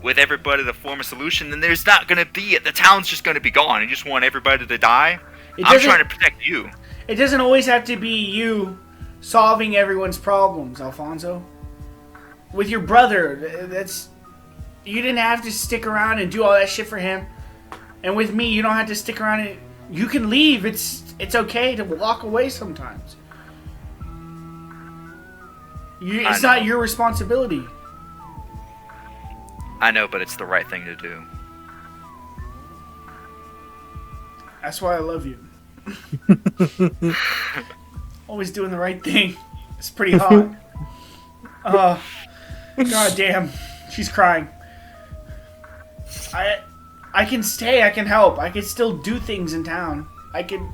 with everybody to form a solution, then there's not gonna be it. The town's just gonna be gone. You just want everybody to die. I'm trying to protect you. It doesn't always have to be you solving everyone's problems, Alfonso. With your brother, you didn't have to stick around and do all that shit for him. And with me, you don't have to stick around and you can leave. It's okay to walk away sometimes. It's not your responsibility. I know, but it's the right thing to do. That's why I love you. Always doing the right thing. It's pretty hot. God damn. She's crying. I can stay. I can help. I can still do things in town. I can.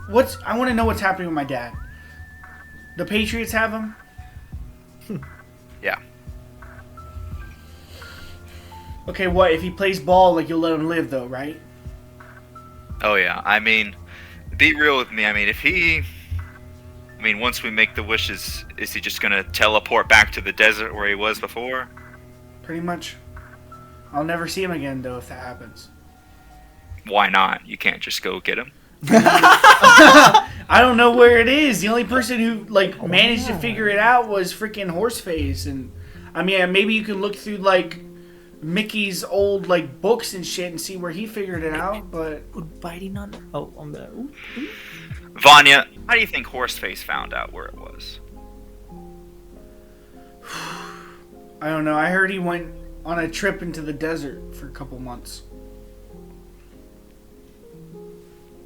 I want to know what's happening with my dad. The Patriots have him? Yeah. Okay, what? If he plays ball, you'll let him live, though, right? Oh, yeah. I mean, be real with me. I mean, once we make the wishes, is he just gonna teleport back to the desert where he was before? Pretty much. I'll never see him again, though, if that happens. Why not? You can't just go get him. I don't know where it is. The only person who managed to figure it out was freaking Horseface, and I mean, maybe you can look through Mickey's old books and shit and see where he figured it out. But biting on. Oh, on the. Vanya, how do you think Horseface found out where it was? I don't know. I heard he went on a trip into the desert for a couple months.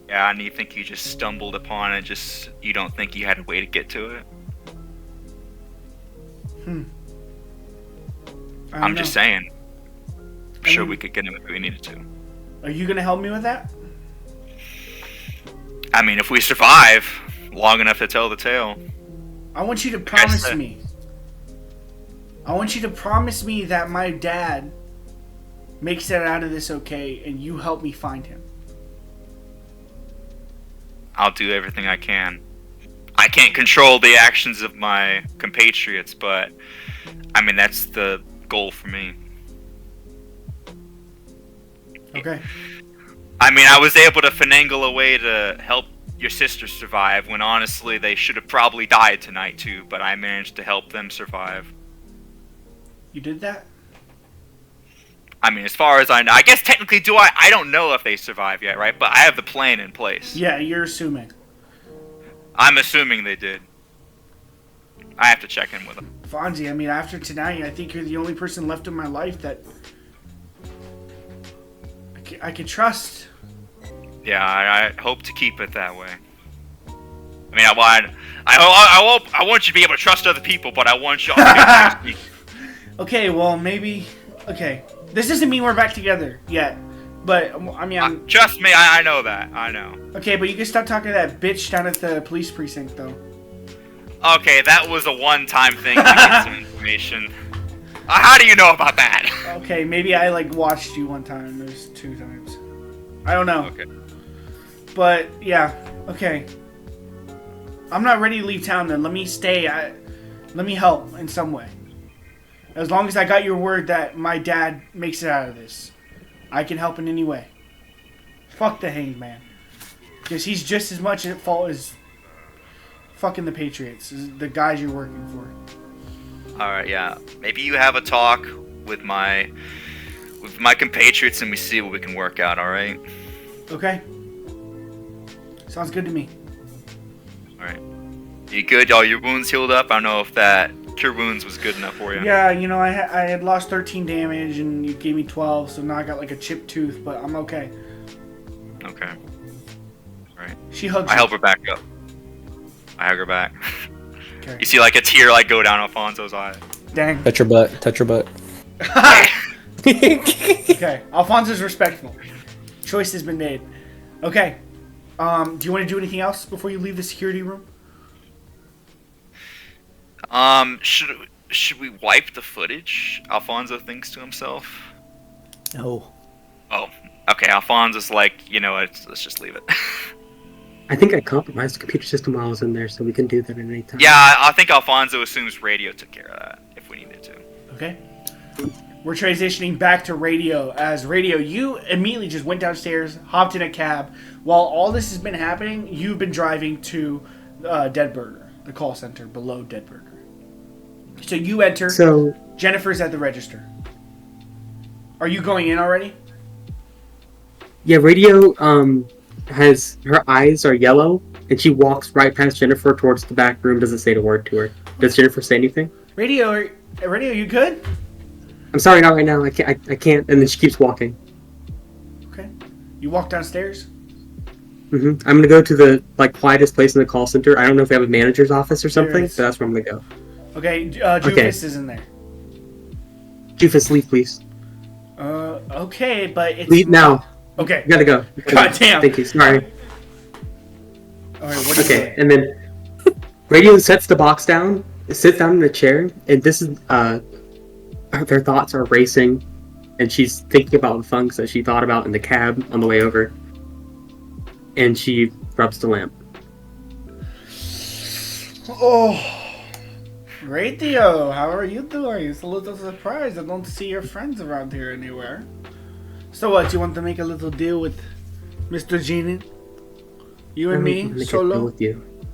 Yeah, and you think you just stumbled upon it, you don't think you had a way to get to it? I'm just saying. I'm sure we could get him if we needed to. Are you gonna help me with that? I mean, if we survive long enough to tell the tale. I want you to promise me. I want you to promise me that my dad makes it out of this okay, and you help me find him. I'll do everything I can. I can't control the actions of my compatriots, but I mean, that's the goal for me. Okay. I mean, I was able to finagle a way to help your sister survive when honestly they should have probably died tonight too, but I managed to help them survive. You did that? I mean, as far as I know, I guess technically I don't know if they survive yet, right? But I have the plan in place. Yeah, you're assuming. I'm assuming they did. I have to check in with them. Fonzie, I mean, after tonight, I think you're the only person left in my life that I can trust. Yeah, I hope to keep it that way. I mean, I want you to be able to trust other people, but I want you all to trust me. Okay, well, maybe... Okay. This doesn't mean we're back together yet. But, I mean, trust me, I know that. I know. Okay, but you can stop talking to that bitch down at the police precinct, though. Okay, that was a one-time thing to get some information. How do you know about that? Okay, maybe I, watched you one time. There's 2 times. I don't know. Okay. But, yeah. Okay. I'm not ready to leave town, then. Let me stay. Let me help in some way. As long as I got your word that my dad makes it out of this, I can help in any way. Fuck the Hanged Man. Because he's just as much at fault as fucking the Patriots, the guys you're working for. Alright, yeah. Maybe you have a talk with my compatriots and we see what we can work out, alright? Okay. Sounds good to me. Alright. You good? All your wounds healed up? I don't know if that cure wounds was good enough for you. Yeah, you know, I had lost 13 damage and you gave me 12, so now I got a chipped tooth, but I'm okay. Okay. Alright. She hugs I me. help her back up. I hug her back. Okay. You see a tear go down Alfonso's eye. Dang. Touch her butt. Touch her butt. Okay. Alfonso's respectful. Choice has been made. Okay. Do you want to do anything else before you leave the security room? Should we wipe the footage? Alfonso thinks to himself. No. Oh, okay. Alfonso's let's just leave it. I think I compromised the computer system while I was in there, so we can do that at any time. Yeah, I think Alfonso assumes radio took care of that if we needed to. Okay. We're transitioning back to radio. As radio, you immediately just went downstairs, hopped in a cab. While all this has been happening, you've been driving to Dead Burger, the call center below Dead Burger. So you enter. So Jennifer's at the register. Are you going in already? yeah, radio has her eyes are yellow, and she walks right past Jennifer towards the back room. Doesn't say a word to her. Does Jennifer say anything? Radio, you good? I'm sorry, not right now. I can't. And then she keeps walking. Okay. You walk downstairs. I'm gonna go to the quietest place in the call center. I don't know if they have a manager's office or something, but that's where I'm gonna go. Okay, Jufus is in there. Jufus, leave, please. Okay, but it's... Leave now. Okay. You gotta go. God damn. Thank you, sorry. Alright, what do you say? And then Radio sets the box down, sits down in a chair, and this is, their thoughts are racing, and she's thinking about the things that she thought about in the cab on the way over. And she rubs the lamp. Oh... Great, Theo. How are you doing? It's a little surprised I don't see your friends around here anywhere. So what, you want to make a little deal with Mr. Genie? You and me, Make a solo? deal with you.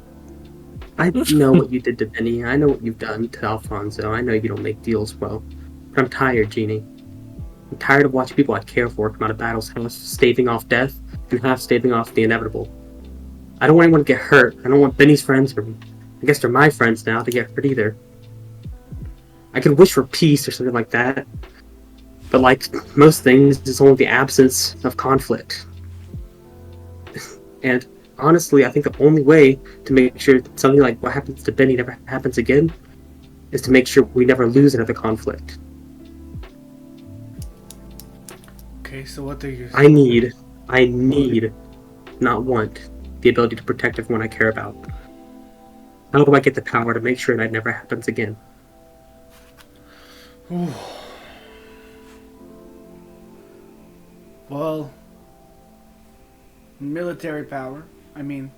I know what you did to Benny. I know what you've done to Alfonso. I know you don't make deals well. But I'm tired, Genie. I'm tired of watching people I care for come out of battles half staving off death and half staving off the inevitable. I don't want anyone to get hurt. I don't want Benny's friends, or I guess they're my friends now, to get hurt either. I could wish for peace or something like that. But like most things, it's only the absence of conflict. And honestly, I think the only way to make sure that something like what happens to Benny never happens again is to make sure we never lose another conflict. Okay, so what do you... I need, not want, the ability to protect everyone I care about. How do I get the power to make sure that never happens again? Well, military power. I mean,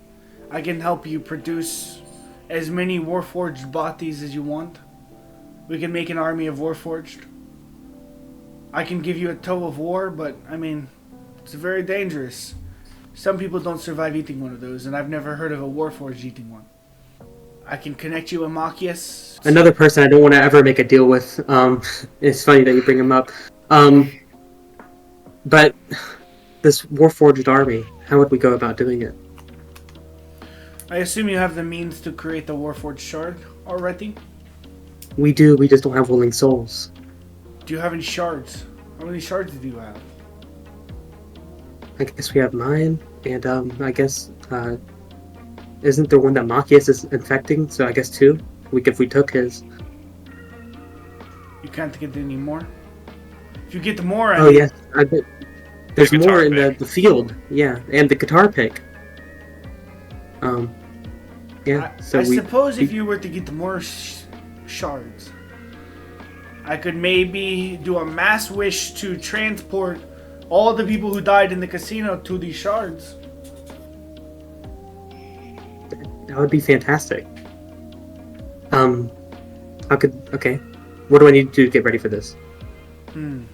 I can help you produce as many Warforged bodies as you want. We can make an army of Warforged. I can give you a toe of war, but I mean, it's very dangerous. Some people don't survive eating one of those, and I've never heard of a Warforged eating one. I can connect you with Machias. Another person I don't want to ever make a deal with. It's funny that you bring him up. But this Warforged army, how would we go about doing it? I assume you have the means to create the Warforged shard already? We do, we just don't have willing souls. Do you have any shards? How many shards do you have? I guess we have mine, and I guess, isn't there one that Machias is infecting? So I guess two? If we took his... You can't get any more? If you get more... Oh, yes. I bet there's more in the field. Yeah, and the guitar pick. Yeah, I suppose if you were to get more shards, I could maybe do a mass wish to transport all the people who died in the casino to these shards. That would be fantastic. Okay. What do I need to do to get ready for this? You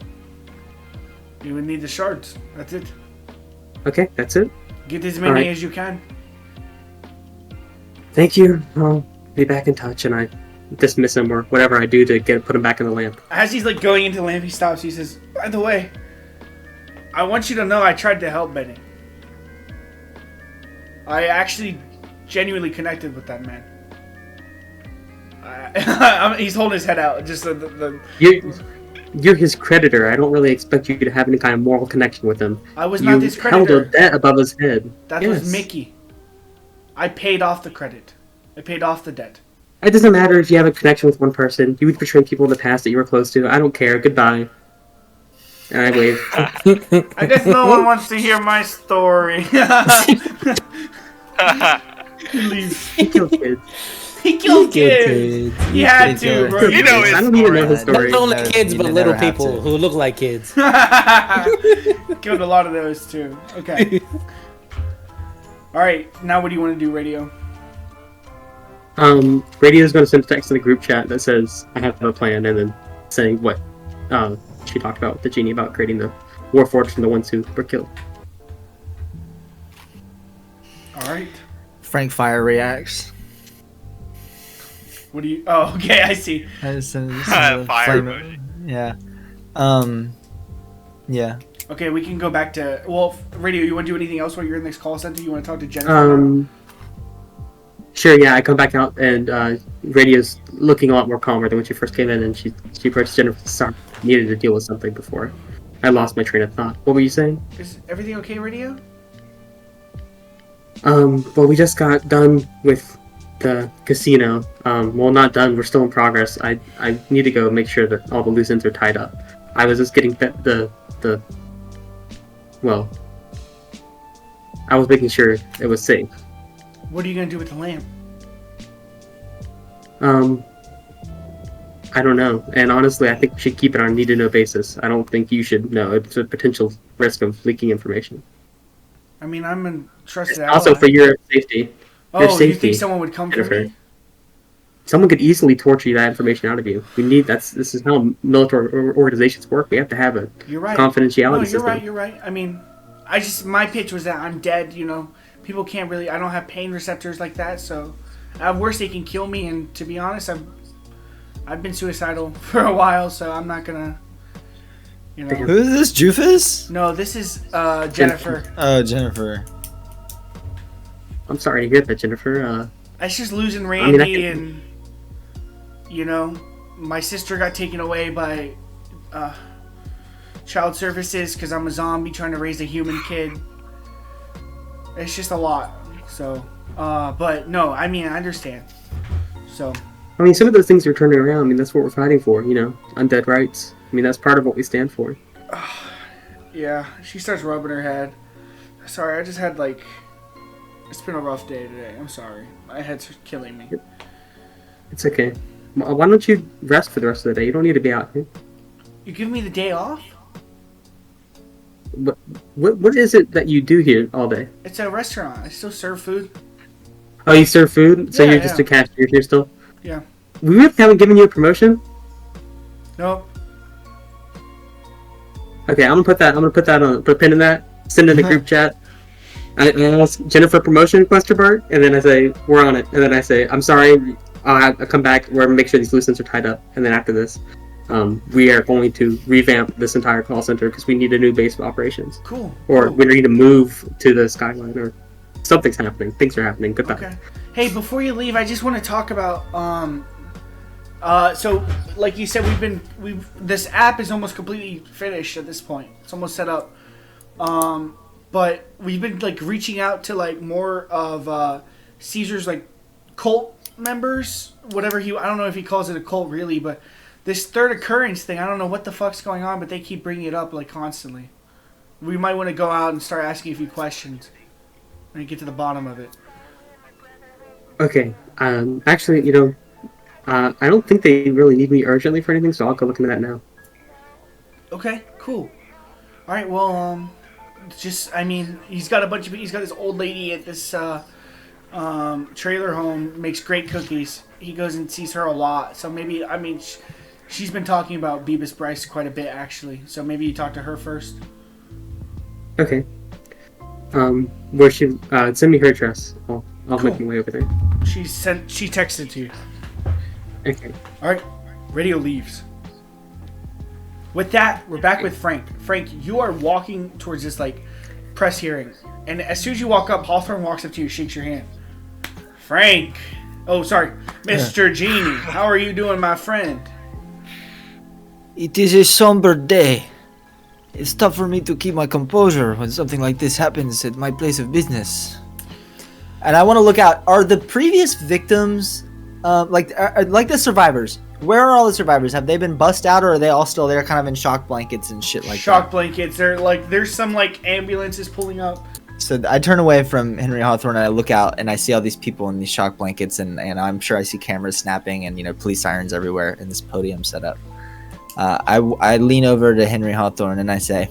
would need the shards. That's it. Okay, that's it. Get as many as you can. Thank you. I'll be back in touch, and I dismiss him or whatever I do to put him back in the lamp. As he's like going into the lamp, he stops. He says, "By the way, I want you to know I tried to help Benny. I actually genuinely connected with that man." He's holding his head out. Just the You're his creditor. I don't really expect you to have any kind of moral connection with him. I was not his creditor. You held a debt above his head. That was Mickey. I paid off the credit. I paid off the debt. It doesn't matter if you have a connection with one person. You would betray people in the past that you were close to. I don't care. Goodbye. And I wave. I guess no one wants to hear my story. He leaves. He killed kids. He killed kids. He had to, bro. You know his I don't even know his story. Not only kids, but little people who look like kids. Killed a lot of those too. Okay. Alright, now what do you want to do, Radio? Radio's going to send a text in the group chat that says, I have a plan, and then saying what she talked about with the genie about creating the Warforged from the ones who were killed. Alright. Frank Fire reacts. What do you... Oh, okay, I see. I just send Fire emoji. Yeah. Yeah. Okay, we can go back to... Well, Radio, you want to do anything else while you're in this call center? You want to talk to Jennifer? Sure, yeah, I come back out, and Radio's looking a lot more calmer than when she first came in, and she approached Jennifer. Sorry, needed to deal with something before I lost my train of thought. What were you saying? Is everything okay, Radio? Well, we just got done with the casino. Well, not done. We're still in progress. I need to go make sure that all the loose ends are tied up. I was just getting well, I was making sure it was safe. What are you going to do with the lamp? I don't know. And honestly, I think we should keep it on a need-to-know basis. I don't think you should know. It's a potential risk of leaking information. I mean, I'm a trusted ally. Also for your safety. Oh, you think someone would come for me? Someone could easily torture that information out of you. This is how military organizations work. We have to have a confidentiality system. You're right. I mean, my pitch was that I'm dead, you know. People can't really, I don't have pain receptors like that, so at worst they can kill me, and to be honest, I've been suicidal for a while, so I'm not gonna, you know. Who is this, Jufus? No, this is Jennifer. Oh, Jennifer. I'm sorry to hear that, Jennifer. I was just losing Randy, and, you know, my sister got taken away by child services because I'm a zombie trying to raise a human kid. It's just a lot. So, but no, I mean, I understand. So. I mean, some of those things are turning around. I mean, that's what we're fighting for, you know, undead rights. I mean, that's part of what we stand for. Yeah, she starts rubbing her head. Sorry, I just had it's been a rough day today. I'm sorry. My head's killing me. It's okay. Why don't you rest for the rest of the day? You don't need to be out here. You give me the day off? What is it that you do here all day? It's a restaurant. I still serve food. Oh, you serve food? So Yeah, you're just a cashier here still? Yeah. We really haven't given you a promotion? Nope. Okay, I'm gonna put a pin in that, send it in the group chat. I ask Jennifer promotion ? And then I say, we're on it. And then I say, I'm sorry, I'll come back, we're gonna make sure these loose ends are tied up. And then after this, we are going to revamp this entire call center because we need a new base of operations. Cool. Or cool. we need to move to the skyline, or something's happening. Things are happening. Goodbye. Okay. Hey, before you leave, I just want to talk about so like you said, this app is almost completely finished at this point. It's almost set up. But we've been reaching out to more of Caesar's cult members, whatever I don't know if he calls it a cult really, but this third occurrence thing, I don't know what the fuck's going on, but they keep bringing it up constantly. We might want to go out and start asking a few questions and get to the bottom of it. Okay. Actually, I don't think they really need me urgently for anything, so I'll go look into that now. Okay, cool. All right, well, he's got this old lady at this trailer home, makes great cookies. He goes and sees her a lot, so maybe, she's been talking about Beavis Bryce quite a bit, actually, so maybe you talk to her first. Okay. Where she, send me her address. I'll Cool. make my way over there. She texted to you. Okay. All right, radio leaves. With that, we're back with Frank. Frank, you are walking towards this press hearing, and as soon as you walk up, Hawthorne walks up to you, shakes your hand. Frank, oh sorry, Mr. Genie, how are you doing, my friend? It is a somber day. It's tough for me to keep my composure when something like this happens at my place of business. And I want to look out. Are the previous victims, like the survivors? Where are all the survivors? Have they been bussed out, or are they all still there, kind of in shock blankets and shit like shock that? Blankets. They're there's some ambulances pulling up. So I turn away from Henry Hawthorne and I look out and I see all these people in these shock blankets, and I'm sure I see cameras snapping and police sirens everywhere in this podium set up. I lean over to Henry Hawthorne and I say,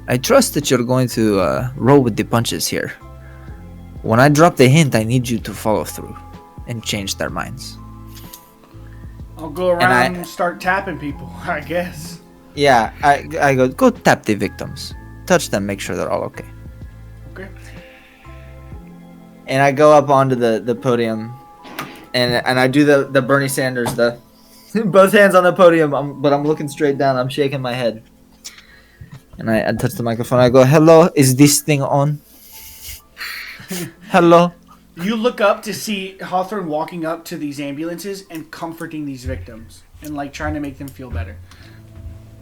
I trust that you're going to roll with the punches here. When I drop the hint, I need you to follow through and change their minds. I'll go around and start tapping people, I guess. Yeah, I go tap the victims. Touch them, make sure they're all okay. Okay. And I go up onto the podium and I do the Bernie Sanders, both hands on the podium, but I'm looking straight down. I'm shaking my head. And I touch the microphone. I go, hello, is this thing on? Hello? You look up to see Hawthorne walking up to these ambulances and comforting these victims and trying to make them feel better.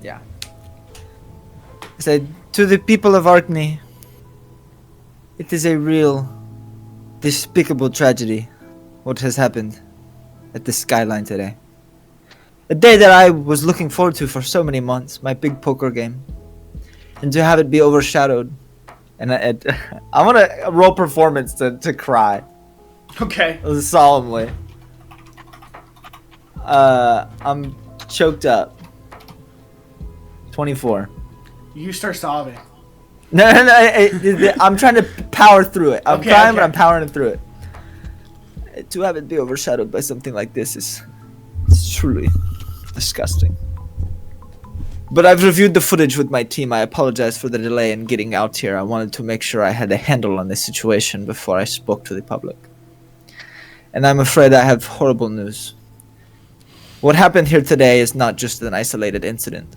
Yeah. I said, to the people of Arkney, it is a real, despicable tragedy what has happened at the skyline today. A day that I was looking forward to for so many months, my big poker game. And to have it be overshadowed. And I want to roll performance to cry. Okay. Solemnly. I'm choked up. 24. You start sobbing. No, I'm trying to power through it. I'm crying, but I'm powering through it. To have it be overshadowed by something like this is truly disgusting. But I've reviewed the footage with my team. I apologize for the delay in getting out here. I wanted to make sure I had a handle on this situation before I spoke to the public. And I'm afraid I have horrible news. What happened here today is not just an isolated incident,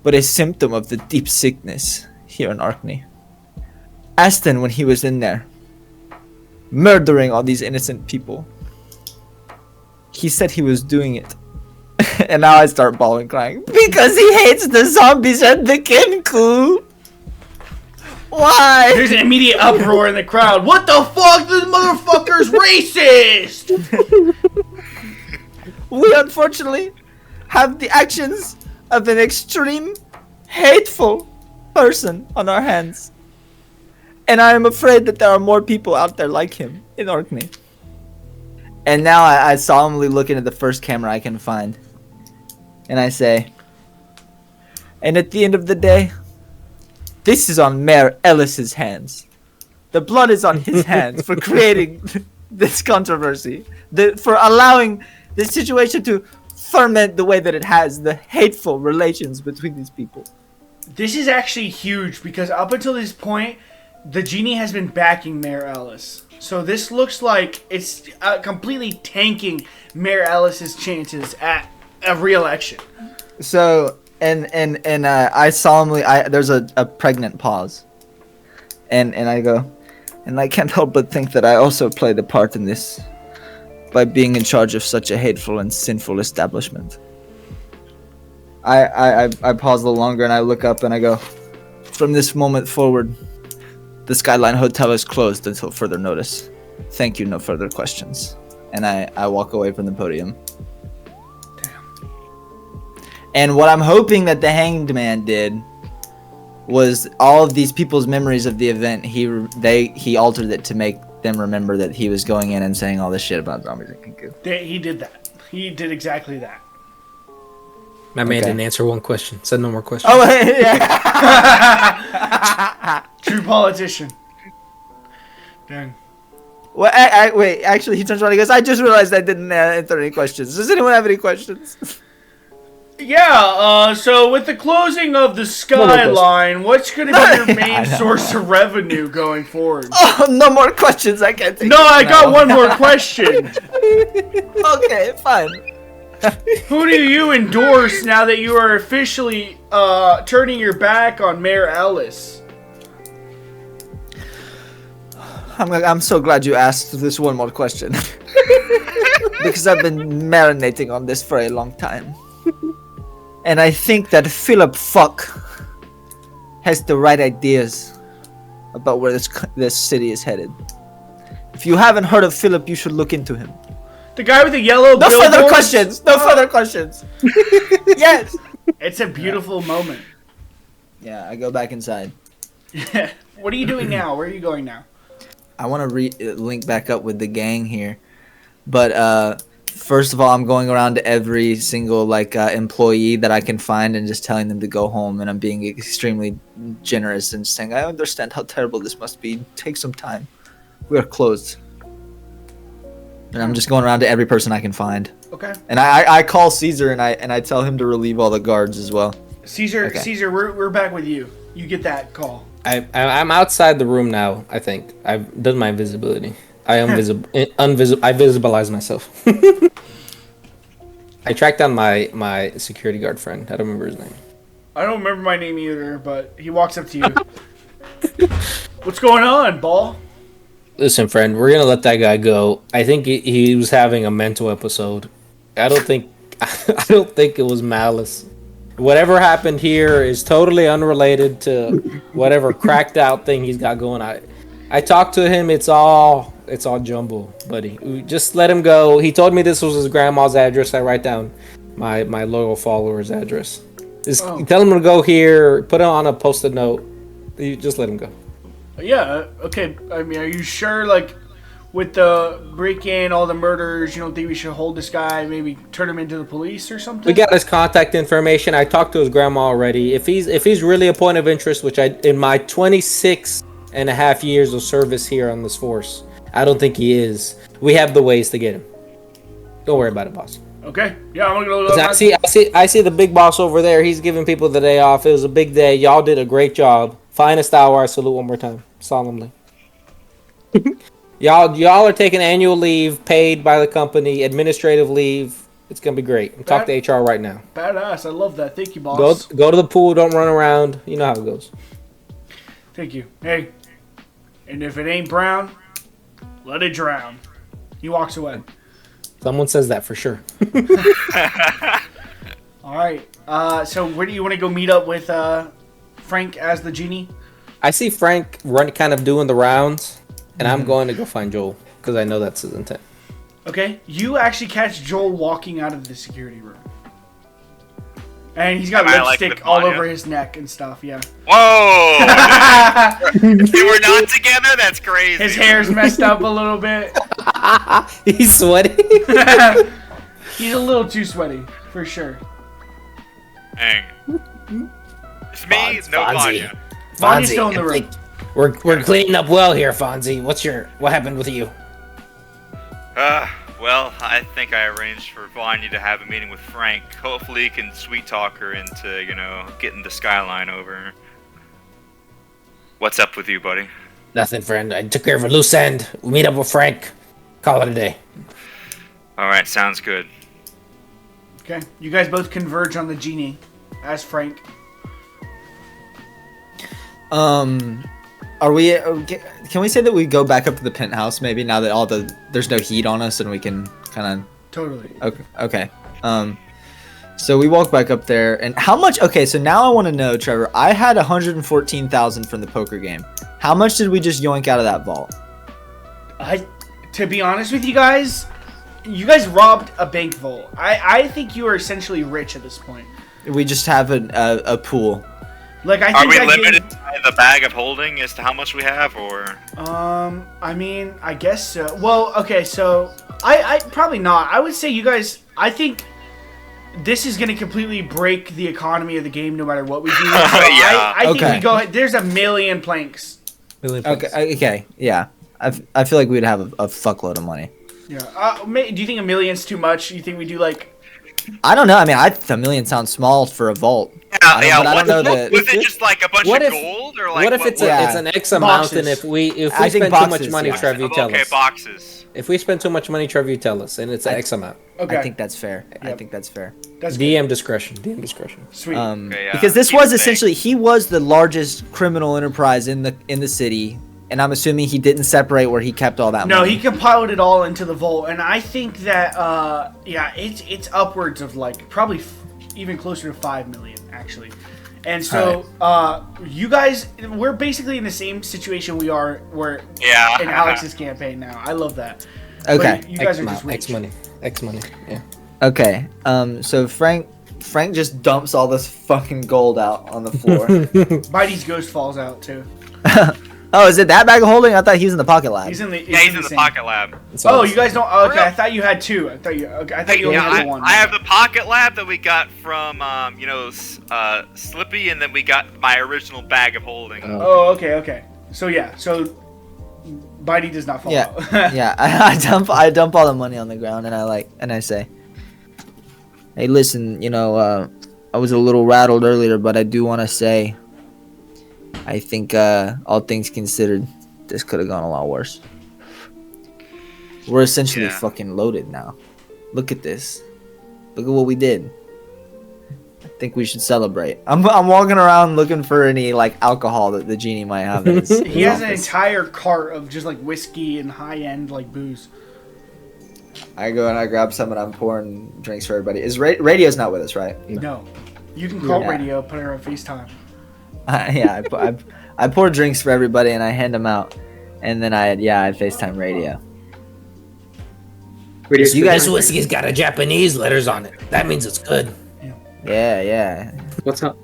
but a symptom of the deep sickness here in Arkney. Aston, when he was in there, murdering all these innocent people, he said he was doing it. And now I start bawling, crying, because he hates the zombies and the Kenku. Why? There's an immediate uproar in the crowd. What the fuck? This motherfucker's racist! We unfortunately have the actions of an extreme hateful person on our hands. And I am afraid that there are more people out there like him in Arkney. And now I solemnly look into the first camera I can find. And I say, and at the end of the day, this is on Mayor Ellis's hands. The blood is on his hands for creating this controversy. For allowing this situation to ferment the way that it has, the hateful relations between these people. This is actually huge because up until this point, the genie has been backing Mayor Ellis. So this looks like it's completely tanking Mayor Ellis's chances at a re-election. So, and I solemnly, there's a pregnant pause. And I go, and I can't help but think that I also played a part in this by being in charge of such a hateful and sinful establishment. I pause a little longer and I look up and I go, from this moment forward, the Skyline Hotel is closed until further notice. Thank you, no further questions. And I walk away from the podium. Damn. And what I'm hoping that the Hanged Man did was all of these people's memories of the event, he altered it to make them remember that he was going in and saying all this shit about zombies and Kinku. He did that. He did exactly that. My man didn't answer one question. Said no more questions. Oh, yeah. True politician. Dang. Well, wait, actually, he turns around and he goes, I just realized I didn't answer any questions. Does anyone have any questions? Yeah, so with the closing of the Skyline, what's going to be your main source of revenue going forward? Oh, no more questions. I can't take No, I got one more question. Okay, fine. Who do you endorse now that you are officially turning your back on Mayor Ellis? I'm so glad you asked this one more question. Because I've been marinating on this for a long time. And I think that Philip Fuck has the right ideas about where this city is headed. If you haven't heard of Philip, you should look into him. The guy with the yellow No billboards? further questions! No further questions! Yes! It's a beautiful moment. Yeah, I go back inside. What are you doing now? Where are you going now? I want to link back up with the gang here. But first of all, I'm going around to every single employee that I can find and just telling them to go home. And I'm being extremely generous and saying, I understand how terrible this must be. Take some time. We are closed. And I'm just going around to every person I can find. Okay. And I call Caesar and I tell him to relieve all the guards as well. Caesar, Okay. Caesar, we're back with you. You get that call. I'm outside the room now. I think I've done my invisibility. I visibilize myself. I tracked down my security guard friend. I don't remember his name. I don't remember my name either, but he walks up to you. What's going on, Ball? Listen, friend, we're gonna let that guy go. I think he was having a mental episode. I don't think it was malice. Whatever happened here is totally unrelated to whatever cracked out thing he's got going on. I talked to him. It's all jumble, buddy. Just let him go. He told me this was his grandma's address. I write down my loyal follower's address. Just tell him to go here. Put it on a post-it note. You just let him go. Yeah, okay. I mean, are you sure, with the break-in, all the murders, you don't think we should hold this guy, maybe turn him into the police or something? We got his contact information. I talked to his grandma already. If he's really a point of interest, which in my 26 and a half years of service here on this force, I don't think he is. We have the ways to get him. Don't worry about it, boss. Okay. Yeah, I'm gonna go. I see the big boss over there. He's giving people the day off. It was a big day. Y'all did a great job. Finest hour. I salute one more time, solemnly. Y'all are taking annual leave, paid by the company, administrative leave. It's gonna be great. I'm talking to HR right now. Badass. I love that. Thank you, boss. Go to the pool. Don't run around. You know how it goes. Thank you. Hey, and if it ain't brown, let it drown. He walks away. Someone says that for sure. All right. So where do you want to go meet up with Frank as the genie? I see Frank kind of doing the rounds, and I'm going to go find Joel because I know that's his intent. Okay. You actually catch Joel walking out of the security room. And he's got lipstick all over his neck and stuff, yeah. Whoa! If they were not together, that's crazy. His hair's messed up a little bit. He's sweaty. He's a little too sweaty, for sure. Dang. It's me, no Vanya. Vanya's still in the room. We're cleaning up well here, Fonzie. What happened with you? Well, I think I arranged for Vanya to have a meeting with Frank. Hopefully he can sweet talk her into, getting the skyline over. What's up with you, buddy? Nothing, friend. I took care of a loose end. We meet up with Frank. Call it a day. Alright, sounds good. Okay, you guys both converge on the genie as Frank. Are we? Can we say that we go back up to the penthouse maybe now that there's no heat on us and we can kind of totally. Okay. So we walk back up there and how much? Okay, so now I want to know, Trevor. I had 114,000 from the poker game. How much did we just yoink out of that vault? To be honest with you guys robbed a bank vault. I think you are essentially rich at this point. We just have a pool. Like I Are think we limited by the bag of holding as to how much we have, or? I mean, I guess so. Well, okay, so I probably not. I would say you guys. I think this is gonna completely break the economy of the game, no matter what we do. So Yeah. I think we go ahead. There's a million planks. Okay. Yeah. I feel like we'd have a fuckload of money. Yeah. Do you think a million's too much? You think we do like? I don't know. I mean, a million sounds small for a vault. I don't know that. Was it just like a bunch of gold, or like? What if it's an X amount, and if we spend too much money, Trev, you tell us. Okay, boxes. If we spend too much money, Trev, you tell us, and it's an X amount. Okay. I think that's fair. That's DM discretion. Sweet. Because this was essentially he was the largest criminal enterprise in the city, and I'm assuming he didn't separate where he kept all that money. No, he compiled it all into the vault, and I think that it's upwards of like probably even closer to 5 million actually. And so you guys, we're basically in the same situation we are in Alex's campaign now. I love that. Okay. But you guys are just rich. X money. Yeah. Okay. So Frank just dumps all this fucking gold out on the floor. Bitey's ghost falls out too. Oh, is it that bag of holding? I thought he was in the pocket lab. He's in the pocket lab. Oh, you guys don't. Okay, I thought you had two. I thought you only had one. I have the pocket lab that we got from Slippy, and then we got my original bag of holding. Oh, okay. So Bitey does not fall out. Yeah. I dump all the money on the ground, and I say, hey, listen, I was a little rattled earlier, but I do want to say, I think, all things considered, this could have gone a lot worse. We're essentially fucking loaded now. Look at this. Look at what we did. I think we should celebrate. I'm walking around looking for any alcohol that the genie might have. In his he has an entire cart of just whiskey and high end booze. I go and I grab some and I'm pouring drinks for everybody. Radio's not with us, right? No. You can call Radio, put her on FaceTime. I pour drinks for everybody and I hand them out, and then I FaceTime Radio. So you guys' whiskey's got a Japanese letters on it. That means it's good. Yeah. What's up?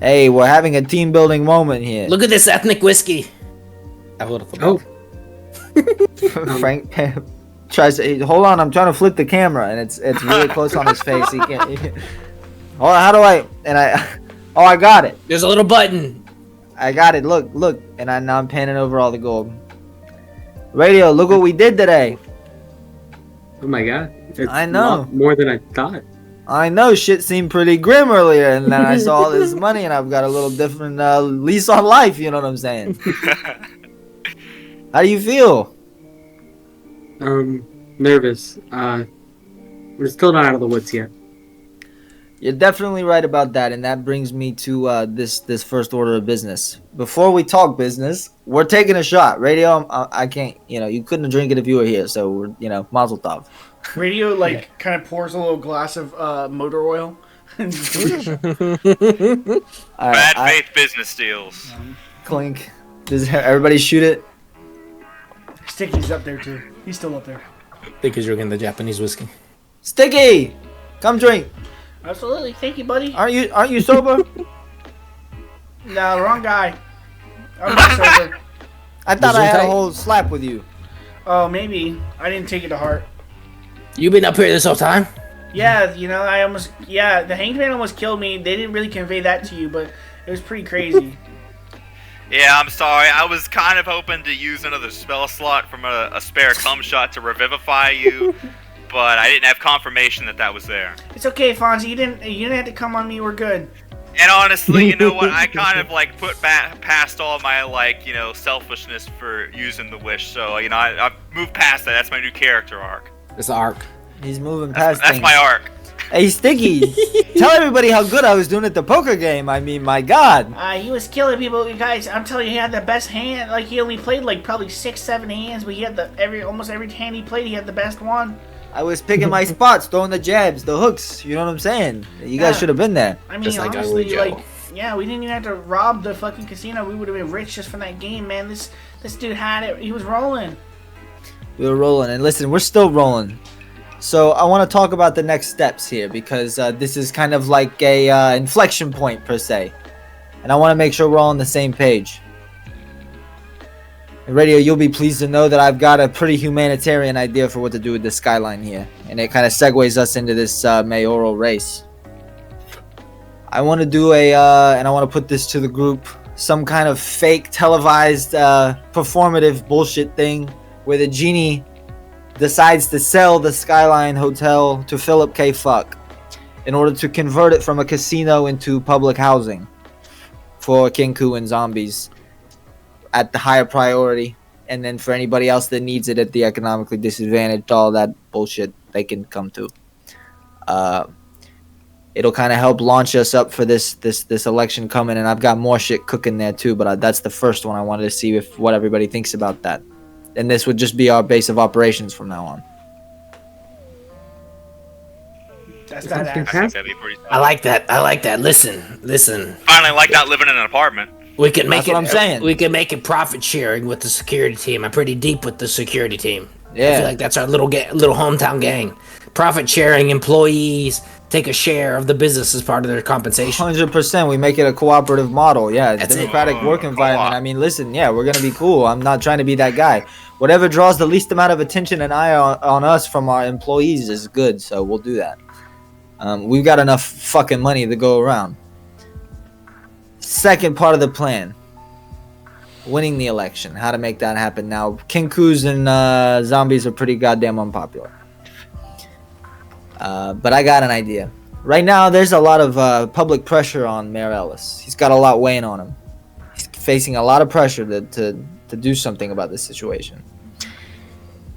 Hey, we're having a team building moment here. Look at this ethnic whiskey. I would have thought. Oh. Frank tries to hold on. I'm trying to flip the camera, and it's really close on his face. He can't. Hold on. How do I? And I got it. There's a little button. I got it. Look. And now I'm panning over all the gold. Radio, look what we did today. Oh my god. It's I know. More than I thought. I know. Shit seemed pretty grim earlier, and then I saw all this money, and I've got a little different lease on life. You know what I'm saying? How do you feel? Nervous. We're still not out of the woods yet. You're definitely right about that, and that brings me to this first order of business. Before we talk business, we're taking a shot. Radio, I can't, you couldn't drink it if you were here, so we're, mazel tov. Radio, kind of pours a little glass of motor oil. Bad faith business deals. Clink. Does everybody shoot it? Sticky's up there, too. He's still up there. I think he's drinking the Japanese whiskey. Sticky! Come drink! Absolutely. Thank you, buddy. Aren't you sober? No, wrong guy. I'm not sober. I thought I had a Gesundheit? whole slap with you. Oh, maybe. I didn't take it to heart. You been up here this whole time? Yeah, you know, the hangman almost killed me. They didn't really convey that to you, but it was pretty crazy. Yeah, I'm sorry. I was kind of hoping to use another spell slot from a spare cum shot to revivify you, but I didn't have confirmation that was there. It's okay, Fonzie. You didn't have to come on me. We're good. And honestly, you know what? I kind of like put past all my like, you know, selfishness for using the wish. So, you know, I've moved past that. That's my new character arc. It's an arc. He's moving past That's things. my arc. Hey, Sticky, tell everybody how good I was doing at the poker game. I mean, my God. He was killing people, you guys. I'm telling you, he had the best hand. Like, he only played like probably 6-7 hands, but he had almost every hand he played, he had the best one. I was picking my spots, throwing the jabs, the hooks. You know what I'm saying? You guys should have been there. I mean, Just like honestly, Ugly Joe. like, yeah, we didn't even have to rob the fucking casino. We would have been rich just from that game, man. This dude had it. He was rolling. We were rolling, and listen, we're still rolling. So I want to talk about the next steps here because this is kind of like a inflection point per se, and I want to make sure we're all on the same page. And Radio, you'll be pleased to know that I've got a pretty humanitarian idea for what to do with the skyline here, and it kind of segues us into this mayoral race. I want to do and I want to put this to the group, some kind of fake televised performative bullshit thing where the genie decides to sell the Skyline Hotel to Philip K. Fuck in order to convert it from a casino into public housing for Kinku and zombies at the higher priority, and then for anybody else that needs it at the economically disadvantaged, all that bullshit they can come to. It'll kind of help launch us up for this election coming, and I've got more shit cooking there too, but that's the first one. I wanted to see what everybody thinks about that. And this would just be our base of operations from now on. That's Sounds that I think that'd be pretty I like that. Listen. Finally, like not living in an apartment. We can make That's it. what I'm saying. We can make it profit sharing with the security team. I'm pretty deep with the security team. I Yeah. feel like that's our little hometown gang. Profit sharing, employees take a share of the business as part of their compensation. 100%. We make it a cooperative model. Yeah, That's it. democratic work environment. Co-op. I mean, listen, yeah, we're going to be cool. I'm not trying to be that guy. Whatever draws the least amount of attention and eye on us from our employees is good, so we'll do that. We've got enough fucking money to go around. Second part of the plan. Winning the election. How to make that happen. Now, Kinkus and zombies are pretty goddamn unpopular. But I got an idea. Right now, there's a lot of public pressure on Mayor Ellis. He's got a lot weighing on him. He's facing a lot of pressure to do something about this situation.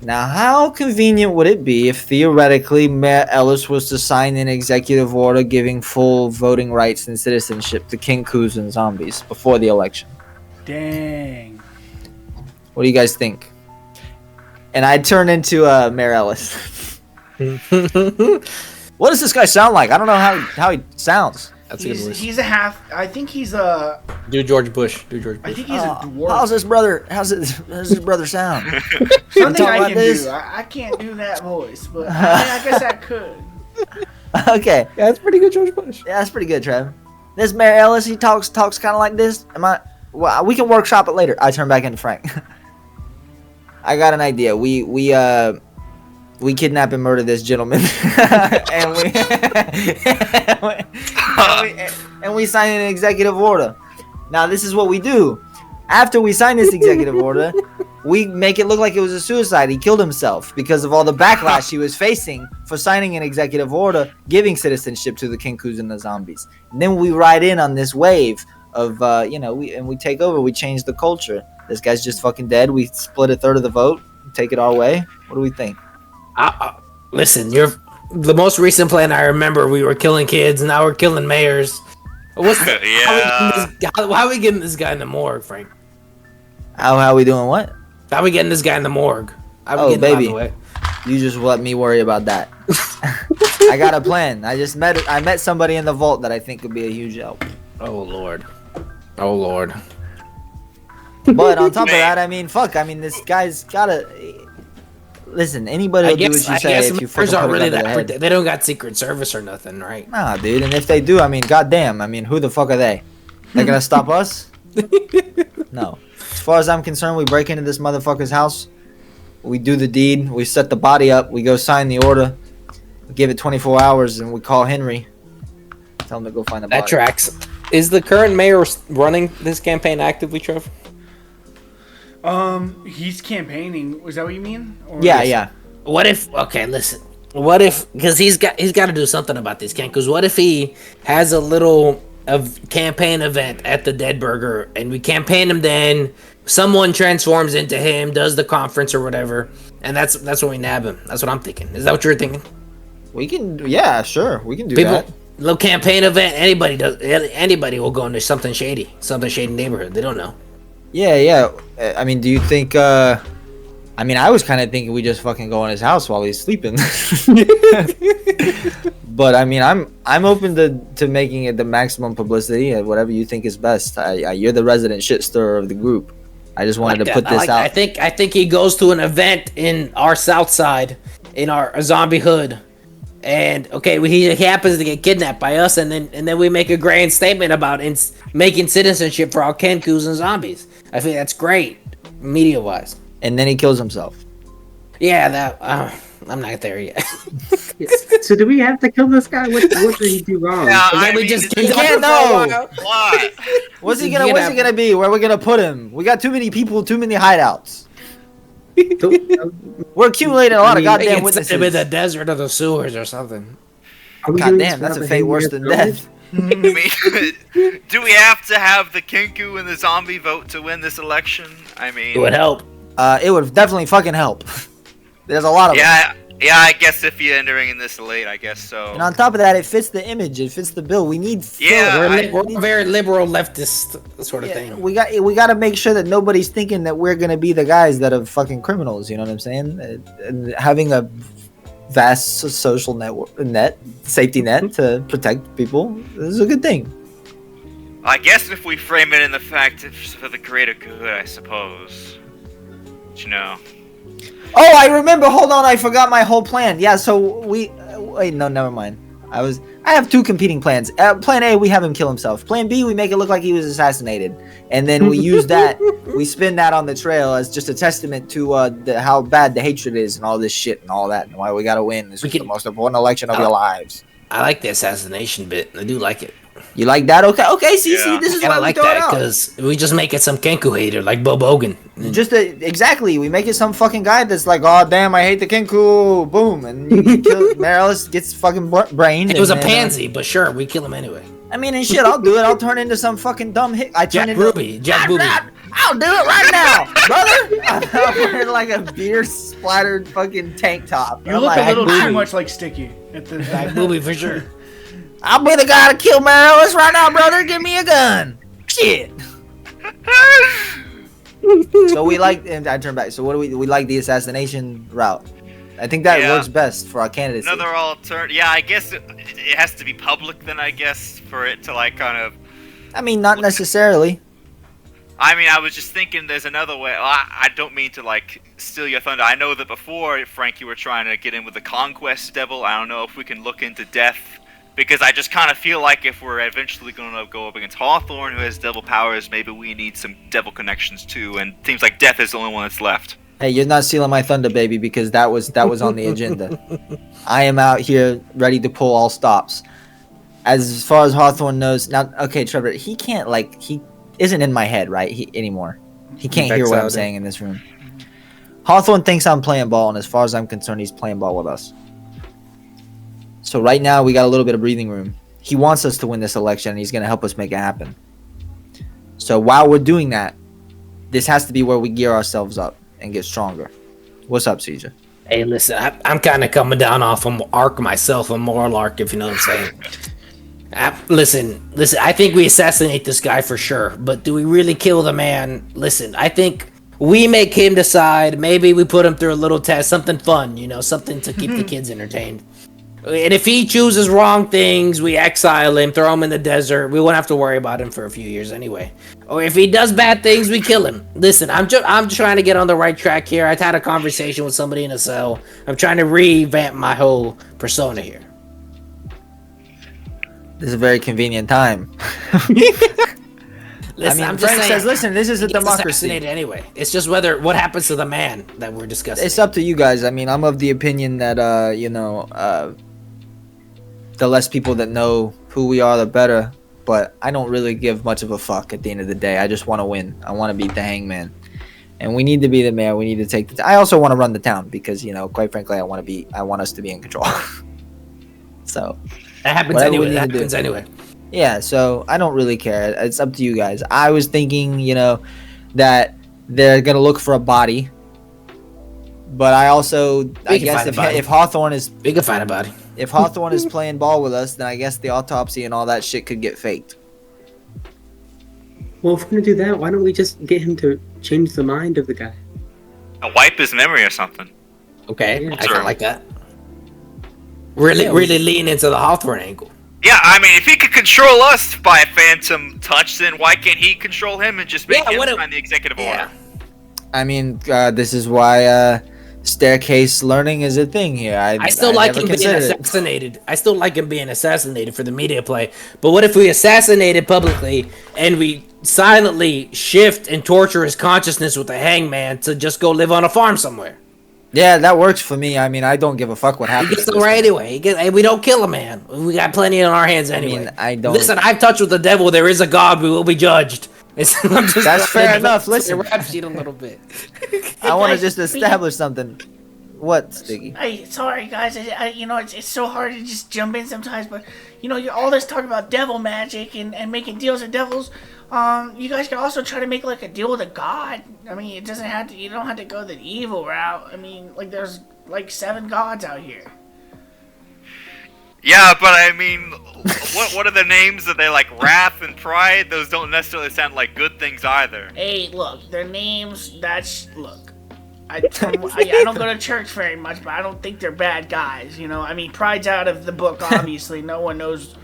Now, how convenient would it be if theoretically Mayor Ellis was to sign an executive order giving full voting rights and citizenship to Kinkus and zombies before the election? Dang. What do you guys think? And I'd turn into Mayor Ellis. What does this guy sound like? I don't know how he sounds. That's a good voice. He's a half. I think he's a. Do George Bush. I think he's a dwarf. How's this brother? How's his brother sound? Something talk I about can this? do. I can't do that voice, but I guess I could. Okay, Yeah, that's pretty good, George Bush. yeah, that's pretty good, Trev. This Mayor Ellis, he talks kind of like this. Well, we can workshop it later. I turn back into Frank. I got an idea. We kidnap and murder this gentleman, and we sign an executive order. Now, this is what we do. After we sign this executive order, we make it look like it was a suicide. He killed himself because of all the backlash he was facing for signing an executive order giving citizenship to the Kinkus and the zombies. And then we ride in on this wave of, we take over. We change the culture. This guy's just fucking dead. We split a third of the vote. Take it our way. What do we think? Listen, the most recent plan I remember. We were killing kids, and now we're killing mayors. Yeah. How are we getting this guy in the morgue, Frank? How are we doing what? How are we getting this guy in the morgue? How Oh, we getting him out of baby. the way? You just let me worry about that. I got a plan. I met somebody in the vault that I think could be a huge help. Oh Lord. Oh Lord. But on top of that, I mean, this guy's gotta. listen, anybody will do what you say if you fucking put it over their head. They don't got Secret Service or nothing, right? Nah, dude. And if they do, I mean, goddamn. I mean, who the fuck are they? They're gonna stop us? No. As far as I'm concerned, we break into this motherfucker's house. We do the deed. We set the body up. We go sign the order. We give it 24 hours, and we call Henry. Tell him to go find the body. That tracks. Is the current mayor running this campaign actively, Trev? He's campaigning. Was that what you mean? Or Yeah. What if? Okay, listen. What if? Because he's got to do something about these Kenkus. What if he has a little campaign event at the Dead Burger, and we campaign him? Then someone transforms into him, does the conference or whatever, and that's when we nab him. That's what I'm thinking. Is that what you're thinking? We can. Yeah, sure. We can do that. Little campaign event. Anybody will go into something shady neighborhood. They don't know. Yeah. I mean, do you think? I mean, I was kind of thinking we just fucking go in his house while he's sleeping. But I mean, I'm open to making it the maximum publicity and whatever you think is best. You're the resident shit stirrer of the group. I just wanted to put this out. I think he goes to an event in our South Side, in our zombie hood, and he happens to get kidnapped by us, and then we make a grand statement about making citizenship for our Kenkus and zombies. I think that's great, media wise. And then he kills himself. Yeah, I'm not there yet. So do we have to kill this guy? What did he do wrong? He can't know. What's he gonna be? Where are we gonna put him? We got too many people, too many hideouts. We're accumulating a lot of goddamn witnesses. In the desert or the sewers or something. Goddamn, that's a fate worse than death. I mean, do we have to have the Kenku and the zombie vote to win this election? I mean, it would help. It would definitely fucking help. There's a lot of them. Yeah, I guess if you're entering in this late, I guess so. And on top of that, it fits the image. It fits the bill. We need. We're very liberal leftist sort of thing. We got to make sure that nobody's thinking that we're gonna be the guys that are fucking criminals. You know what I'm saying? And having a vast social safety net to protect people is a good thing. I guess if we frame it in the fact it's for the greater good, I suppose. But, you know. Oh, I remember. Hold on, I forgot my whole plan. Yeah, so wait, no, never mind. I have two competing plans. Plan A, we have him kill himself. Plan B, we make it look like he was assassinated, and then we use that. We spin that on the trail as just a testament to how bad the hatred is and all this shit and all that, and why we gotta win. This is the most important election of your lives. I like the assassination bit. I do like it. You like that? Okay. See, this is why I like that because we just make it some Kenku hater like Bob Hogan. Exactly. We make it some fucking guy that's like, oh damn, I hate the Kenku. Boom, and you kill Marilis gets fucking brained. It was a pansy, but sure, we kill him anyway. I mean, and shit, I'll do it. I'll turn into some fucking dumb hit. Jack Booby. I'll do it right now, brother. I'm wearing like a beer splattered fucking tank top. You look a little too much like Sticky at the Jack Booby for sure. I'll be the guy to kill Marilis right now, brother. Give me a gun. Shit. So we like, and I turn back. So what do we like the assassination route? I think that works best for our candidacy. Another alternative. Yeah, I guess it has to be public then. I guess for it to like kind of. I mean, not necessarily. I mean, I was just thinking there's another way. I don't mean to like steal your thunder. I know that before, Frank, you were trying to get in with the Conquest Devil. I don't know if we can look into Death. Because I just kind of feel like if we're eventually going to go up against Hawthorne, who has devil powers, maybe we need some devil connections too. And it seems like Death is the only one that's left. Hey, you're not stealing my thunder, baby, because that was on the agenda. I am out here ready to pull all stops. As far as Hawthorne knows, now, okay, Trevor, he can't he isn't in my head, right? Anymore. He can't hear what I'm saying in this room. Hawthorne thinks I'm playing ball, and as far as I'm concerned, he's playing ball with us. So right now, we got a little bit of breathing room. He wants us to win this election, and he's going to help us make it happen. So while we're doing that, this has to be where we gear ourselves up and get stronger. What's up, CJ? Hey, listen, I'm kind of coming down off of Ark myself, a moral arc, if you know what I'm saying. Listen, I think we assassinate this guy for sure, but do we really kill the man? Listen, I think we make him decide. Maybe we put him through a little test, something fun, something to keep the kids entertained. And if he chooses wrong things, we exile him, throw him in the desert. We won't have to worry about him for a few years anyway. Or if he does bad things, we kill him. Listen, I'm trying to get on the right track here. I had a conversation with somebody in a cell. I'm trying to revamp my whole persona here. This is a very convenient time. Listen, I'm just Frank saying, says, listen, this is a he gets democracy. assassinated anyway. It's just what happens to the man that we're discussing. It's up to you guys. I mean, I'm of the opinion that, the less people that know who we are, the better. But I don't really give much of a fuck at the end of the day. I just want to win. I want to beat the hangman. And we need to be the mayor. We need to take I also want to run the town because, quite frankly, I want us to be in control. So that happens anyway. That happens anyway. Yeah, so I don't really care. It's up to you guys. I was thinking, that they're going to look for a body. But I guess if Hawthorne is... We can find a body. If Hawthorne is playing ball with us, then I guess the autopsy and all that shit could get faked. Well, if we're going to do that, why don't we just get him to change the mind of the guy? Wipe his memory or something. Okay, Yeah. I kind of like that. Really lean into the Hawthorne angle. Yeah, I mean, if he could control us by a phantom touch, then why can't he control him and just make him sign the executive order? I mean, this is why staircase learning is a thing here. I still like him being assassinated. I still like him being assassinated for the media play. But what if we assassinate him publicly and we silently shift and torture his consciousness with the hangman to just go live on a farm somewhere? Yeah, that works for me. I mean, I don't give a fuck what happens. He gets away anyway. We don't kill a man. We got plenty on our hands anyway. I mean, I don't... Listen, I've touched with the devil. There is a God. We will be judged. That's fair enough. Listen, rap sheet a little bit. I want to just establish something. What, Sticky? Hey, sorry guys. It's so hard to just jump in sometimes, but you're all this talk about devil magic and making deals with devils. You guys can also try to make like a deal with a god. I mean, it doesn't have to. You don't have to go the evil route. I mean, like there's like 7 gods out here. Yeah, but I mean, what are the names? Are they like Wrath and Pride? Those don't necessarily sound like good things either. Hey, look, their names. I don't go to church very much, but I don't think they're bad guys. I mean, Pride's out of the book. Obviously, no one knows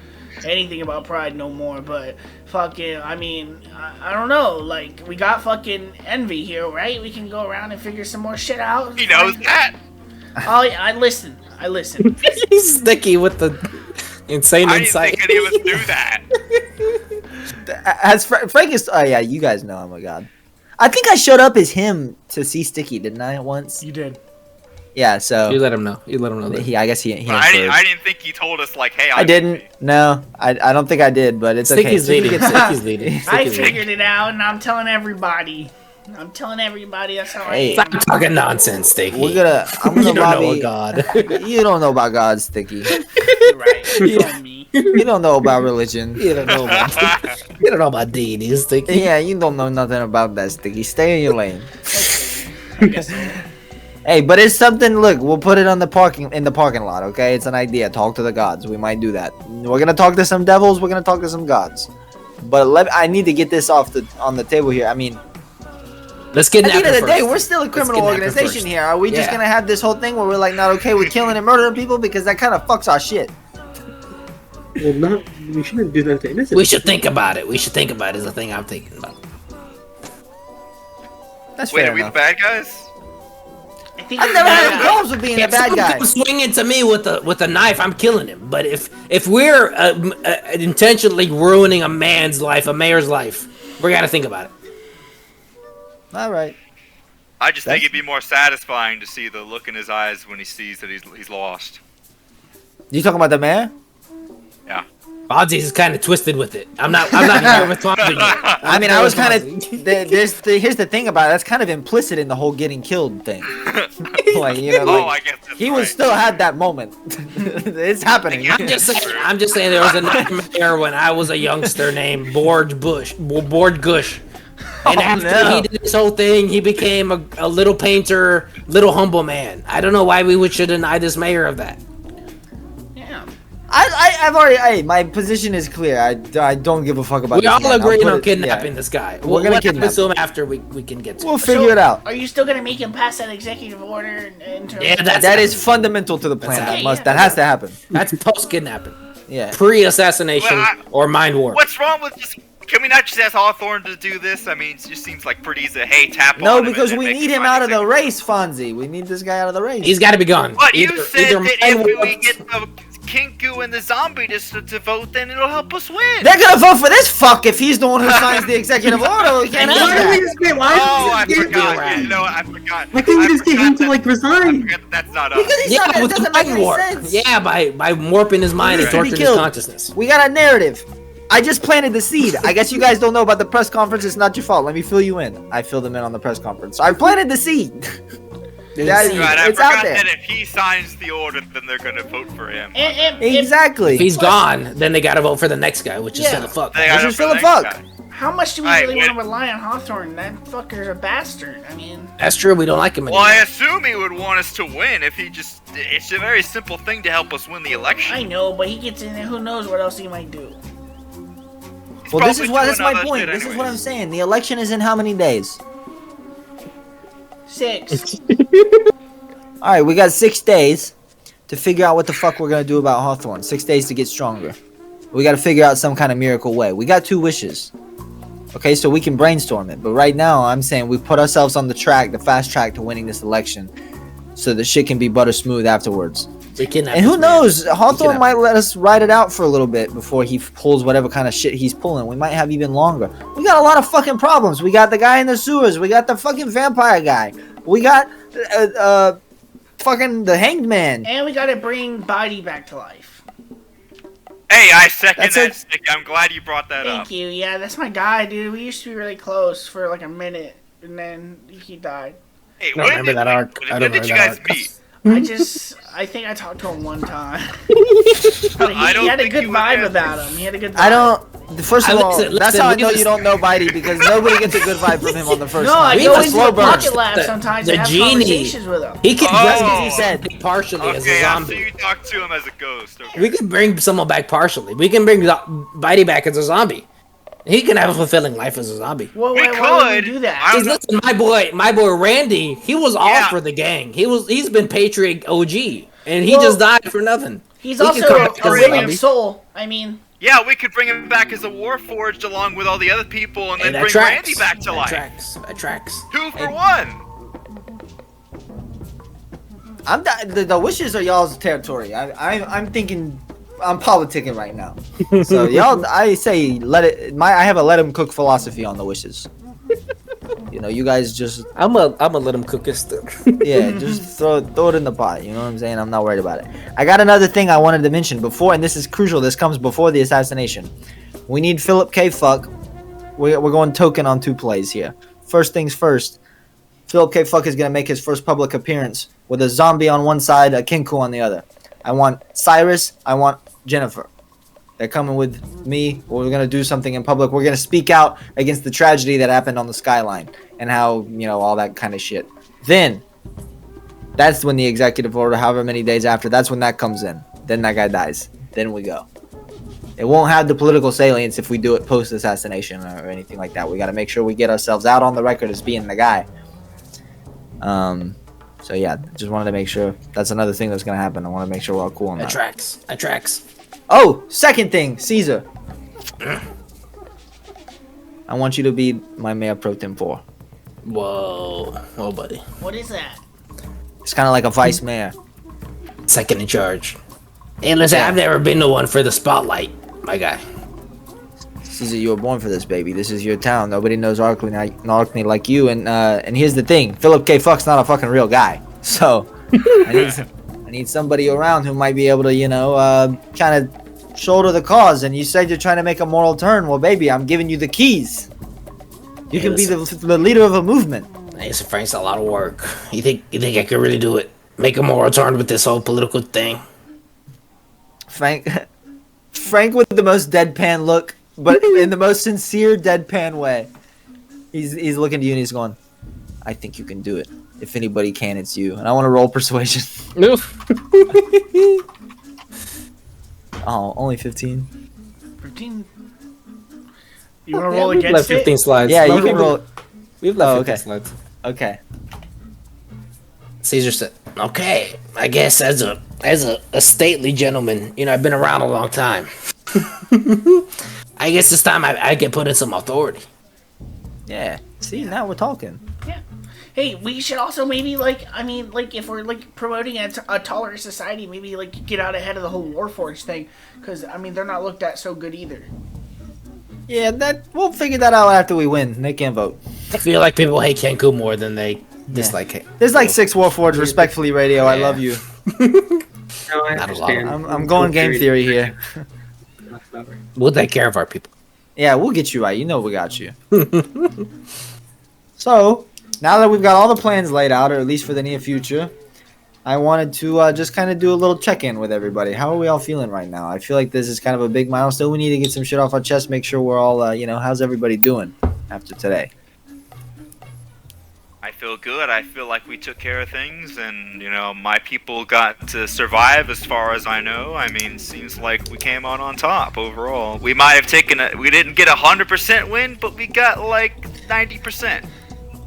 anything about Pride no more. But fucking, I mean, I don't know. Like, we got fucking Envy here, right? We can go around and figure some more shit out. He knows that. Oh yeah, I listen. He's sticky with the insane insight. I didn't think any of us knew that. As Frank is... Oh, yeah, you guys know I'm a god. I think I showed up as him to see Sticky, didn't I, once? You did. Yeah, so... You let him know. That. I guess he I didn't think he told us, like, hey, I didn't. No, I don't think I did, but it's Sticky's okay. Sticky's leading. I figured it out, and I'm telling everybody. That's how I am. Stop talking nonsense, Sticky. I'm gonna You don't lobby... know a god. You don't know about God, Sticky. You're right. You told me. You don't know about religion. You don't know about deities, Sticky. Yeah, you don't know nothing about that, Sticky. Stay in your lane. I guess so. Hey, but it's something. Look, we'll put it in the parking lot. Okay, it's an idea. Talk to the gods. We might do that. We're gonna talk to some devils. We're gonna talk to some gods. But I need to get this on the table here. I mean, let's get. At the end of the day, we're still a criminal organization here. Are we just gonna have this whole thing where we're like not okay with killing and murdering people because that kind of fucks our shit? Well, we shouldn't do that to innocent. We should think about it. Is the thing I'm thinking about. That's Wait, fair are we the enough. bad guys? I've never had any problems with being a bad guy. If someone swinging to me with a knife, I'm killing him. But if we're intentionally ruining a man's life, a mayor's life, we gotta think about it. All right. I just think it'd be more satisfying to see the look in his eyes when he sees that he's lost. You talking about the mayor? Yeah. Ozzy is kind of twisted with it. I'm not here with Ozzy. I mean, I was kind of. Here's the thing about it. That's kind of implicit in the whole getting killed thing. Like, I guess that's he right. still had that moment. It's happening. I'm just saying there was a nightmare when I was a youngster named Borge Gush. And after he did this whole thing, he became a little painter, little humble man. I don't know why we should deny this mayor of that. Yeah. I've already. Hey, my position is clear. I don't give a fuck about. We all agree on it, kidnapping this guy. We're gonna kidnap him after we can get to. We'll figure it out. Are you still gonna make him pass that executive order? That is fundamental to the plan. That has to happen. That's post kidnapping. Yeah. Pre-assassination or mind war. What's wrong with this? Can we not just ask Hawthorne to do this? I mean, it just seems like pretty easy. Hey, tap on him. No, because we need him out of the race, Fonzie. We need this guy out of the race. He's got to be gone. But you said that if we get the Kinku and the zombie to vote, then it'll help us win. They're gonna vote for this fuck if he's the one who signs the executive order. We can't have that. I forgot. You know what? I forgot. Why can't we just get him to like resign? That's not us. It doesn't make any sense. Yeah, by warping his mind and torturing his consciousness. We got a narrative. I just planted the seed. I guess you guys don't know about the press conference. It's not your fault. Let me fill you in. I filled them in on the press conference. I planted the seed. I forgot that if he signs the order, then they're gonna vote for him. Exactly. If he's gone, then they gotta vote for the next guy, which is Philip Fuck. Which is Philip Fuck. How much do we really want to rely on Hawthorne? That fucker's a bastard. I mean... That's true, we don't like him anymore. Well, I assume he would want us to win if he just... It's a very simple thing to help us win the election. I know, but he gets in there, who knows what else he might do. Well, this is my point. This is what I'm saying. The election is in how many days? 6. Alright, we got 6 days to figure out what the fuck we're gonna do about Hawthorne. 6 days to get stronger. We gotta figure out some kind of miracle way. We got 2 wishes. Okay, so we can brainstorm it. But right now, I'm saying we put ourselves on the fast track to winning this election. So the shit can be butter smooth afterwards. And who knows? Hawthorne might let us ride it out for a little bit before he pulls whatever kind of shit he's pulling. We might have even longer. We got a lot of fucking problems. We got the guy in the sewers. We got the fucking vampire guy. We got fucking the hanged man. And we gotta bring Bidey back to life. Hey, I second that stick. I'm glad you brought that up. Thank you. Yeah, that's my guy, dude. We used to be really close for like a minute, and then he died. Hey, I don't remember that arc. When did you guys meet? I think I talked to him one time. He had a good vibe about him. He had a good vibe. First of all, that's how I know you don't know Bidey, because nobody gets a good vibe from him on the first No, time. I go into the Pocket Lab sometimes and have conversations with him. He can bring, he said, partially as a zombie. So you talk to him as a ghost. Okay. We can bring someone back partially. We can bring Bidey back as a zombie. He can have a fulfilling life as a zombie. Well, why would we do that? Listen, my boy Randy, he was all for the gang. He's been Patriot OG, and he just died for nothing. He's also a willing soul. I mean... Yeah, we could bring him back as a Warforged along with all the other people, and then bring Randy back to life. That tracks. 2 for 1. The wishes are y'all's territory. I'm thinking, I'm politicking right now. So y'all, I say I have a let him cook philosophy on the wishes. You know, you guys just... I'm a let him cook his stuff. Yeah, just throw it in the pot. You know what I'm saying? I'm not worried about it. I got another thing I wanted to mention before, and this is crucial. This comes before the assassination. We need Philip K. Fuck. We're going token on 2 plays here. First things first. Philip K. Fuck is going to make his first public appearance with a zombie on one side, a Kinku on the other. I want Cyrus. I want Jennifer. They're coming with me. We're going to do something in public. We're going to speak out against the tragedy that happened on the skyline and how, you know, all that kind of shit. Then, that's when the executive order, however many days after, that's when that comes in. Then that guy dies. Then we go. It won't have the political salience if we do it post-assassination or anything like that. We got to make sure we get ourselves out on the record as being the guy. So yeah, just wanted to make sure. That's another thing that's going to happen. I want to make sure we're all cool on that. That tracks. Oh, second thing, Caesar. I want you to be my mayor pro tempore. Whoa, buddy. What is that? It's kind of like a vice mayor. Second in charge. Hey, listen, I've never been the one for the spotlight, my guy. Caesar, you were born for this, baby. This is your town. Nobody knows Arkney like you. And here's the thing: Philip K. Fuck's not a fucking real guy. So I need somebody around who might be able to, you know, kind of shoulder the cause. And you said you're trying to make a moral turn. Well, baby, I'm giving you the keys. You can be the leader of a movement. Hey, so Frank's a lot of work. You think I could really do it? Make a moral turn with this whole political thing? Frank with the most deadpan look, but in the most sincere deadpan way. He's looking to you and he's going, I think you can do it. If anybody can, it's you. And I want to roll persuasion. Oh, only 15. 15. You want to roll we've left against 15 it? slides. Yeah, No, you can roll. We've left Oh, 15 okay. slides. Okay. Caesar said, "Okay, I guess as a stately gentleman, I've been around a long time. I guess this time I can put in some authority." Yeah. See, now we're talking. Yeah. Hey, we should also maybe if we're promoting a taller society, maybe get out ahead of the whole Warforged thing, because they're not looked at so good either. Yeah, we'll figure that out after we win. They can't vote. I feel like people hate Cancun more than they dislike it. There's like 6 Warforged, respectfully, Radio. I Yeah. love you. No, I Not a lot. understand. I'm going game theory here. We'll take care of our people. Yeah, we'll get you right. You know we got you. So, now that we've got all the plans laid out, or at least for the near future, I wanted to just kind of do a little check-in with everybody. How are we all feeling right now? I feel like this is kind of a big milestone. We need to get some shit off our chest, make sure we're all, how's everybody doing after today? I feel good. I feel like we took care of things, and my people got to survive as far as I know. Seems like we came out on top overall. We might have we didn't get 100% win, but we got 90%.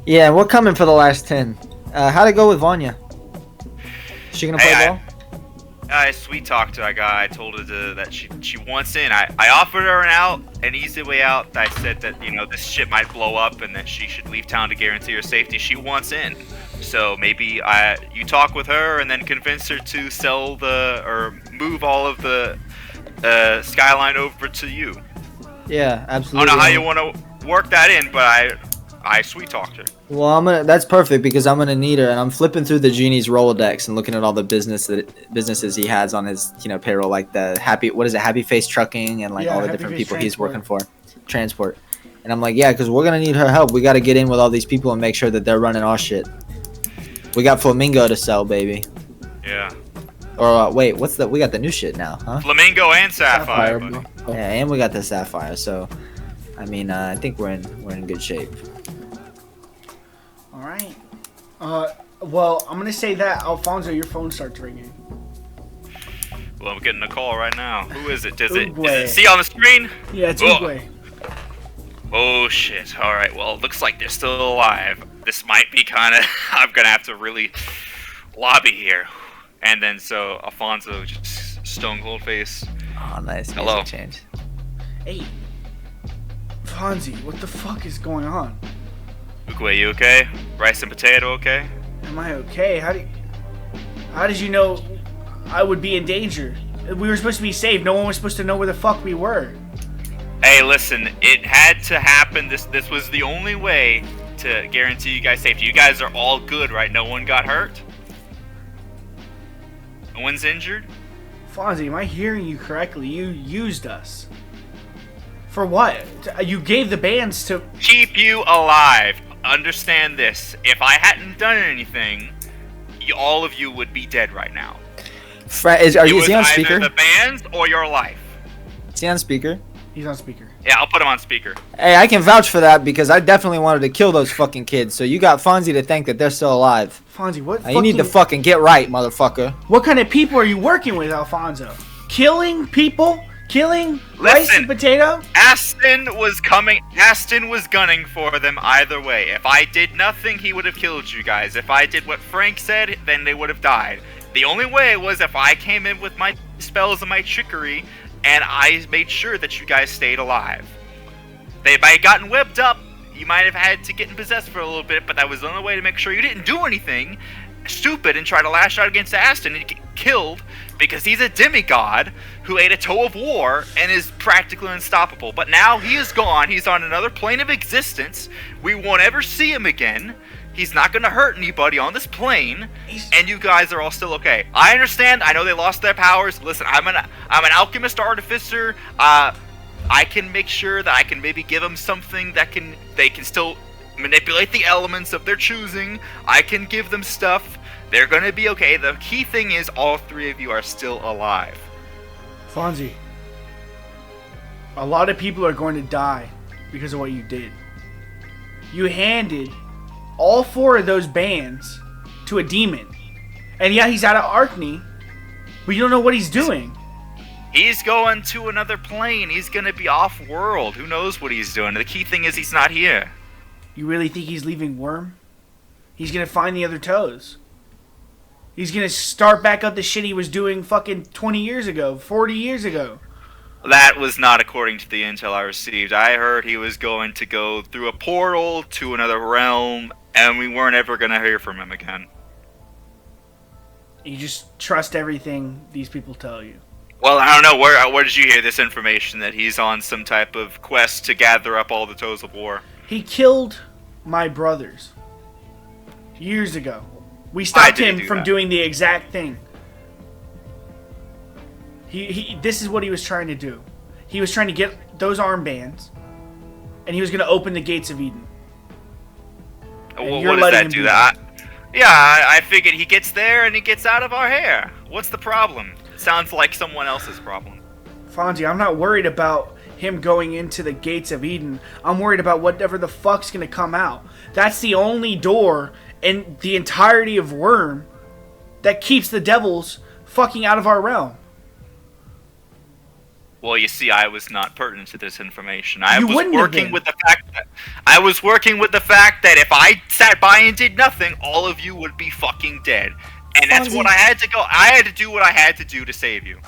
Yeah, we're coming for the last 10. How'd it go with Vanya? Is she gonna play ball? I sweet talked to that guy. I told her that she wants in. I offered her an easy way out. I said that this shit might blow up and that she should leave town to guarantee her safety. She wants in, so maybe you talk with her and then convince her to sell or move all of the Skyline over to you. Yeah, absolutely. I don't know how you want to work that in, but I sweet talked her. Well, that's perfect because I'm gonna need her, and I'm flipping through the genie's Rolodex and looking at all the businesses he has on his payroll, like the Happy Face Trucking, and all the different people he's working for, transport. And I'm like, yeah, because we're gonna need her help. We got to get in with all these people and make sure that they're running our shit. We got Flamingo to sell, baby. Yeah. Or wait, we got the new shit now, huh? Flamingo and Sapphire. Yeah, and we got the Sapphire. So, I think we're in good shape. All right. Well, I'm gonna say that Alfonso, your phone starts ringing. Well, I'm getting a call right now. Who is it? Does Uguay. it see on the screen? Yeah, it's Oh. Uguay. Oh shit. Alright, well, it looks like they're still alive. This might be kinda I'm gonna have to really lobby here. And then so Alfonso just stone cold face. Oh, nice. Hello. Music change. Hey, Fonzie, what the fuck is going on? Uguay, you okay? Rice and potato okay? Am I okay? How did you know I would be in danger? We were supposed to be safe. No one was supposed to know where the fuck we were. Hey, listen, it had to happen. This was the only way to guarantee you guys safety. You guys are all good, right? No one got hurt? No one's injured? Fonzie, am I hearing you correctly? You used us. For what? You gave the bands to... Keep you alive. Understand this. If I hadn't done anything, all of you would be dead right now. Is he on either speaker? the bands or your life. Is he on speaker? He's on speaker. Yeah, I'll put him on speaker. Hey, I can vouch for that because I definitely wanted to kill those fucking kids. So you got Fonzie to thank that they're still alive. Fonzie, what Now, you need to fucking get right, motherfucker. What kind of people are you working with, Alfonso? Killing people? Killing rice and potato? Aston was gunning for them either way. If I did nothing, he would have killed you guys. If I did what Frank said, then they would have died. The only way was if I came in with my spells and my trickery, and I made sure that you guys stayed alive. They might have gotten webbed up, you might have had to get possessed for a little bit, but that was the only way to make sure you didn't do anything stupid and try to lash out against Aston and get killed, because he's a demigod who ate a toe of war and is practically unstoppable. But now he is gone, he's on another plane of existence, we won't ever see him again, he's not going to hurt anybody on this plane, and you guys are all still okay. I understand, I know they lost their powers. Listen, I'm an alchemist artificer. I can make sure that I can maybe give them something that they can still manipulate the elements of their choosing. I can give them stuff. They're gonna be okay. The key thing is all three of you are still alive. Fonzie, a lot of people are going to die because of what you did. You handed all 4 of those bands to a demon. And yeah, he's out of Arkney, but you don't know what he's doing. He's going to another plane. He's gonna be off-world. Who knows what he's doing? The key thing is he's not here. You really think he's leaving Worm? He's gonna find the other toes. He's gonna start back up the shit he was doing fucking 20 years ago, 40 years ago. That was not according to the intel I received. I heard he was going to go through a portal to another realm, and we weren't ever gonna hear from him again. You just trust everything these people tell you. Well, I don't know. Where did you hear this information that he's on some type of quest to gather up all the Toes of War? He killed my brothers years ago. We stopped him from doing the exact thing. This is what he was trying to do. He was trying to get those armbands, and he was going to open the gates of Eden. Well, what does that do? That? Yeah, I figured he gets there and he gets out of our hair. What's the problem? It sounds like someone else's problem. Fonzie, I'm not worried about him going into the gates of Eden. I'm worried about whatever the fuck's going to come out. That's the only door in the entirety of Worm that keeps the devils fucking out of our realm. Well, you see, I was not pertinent to this information. I was working with the fact that if I sat by and did nothing, all of you would be fucking dead. And that's what I had to go. I had to do what I had to do to save you.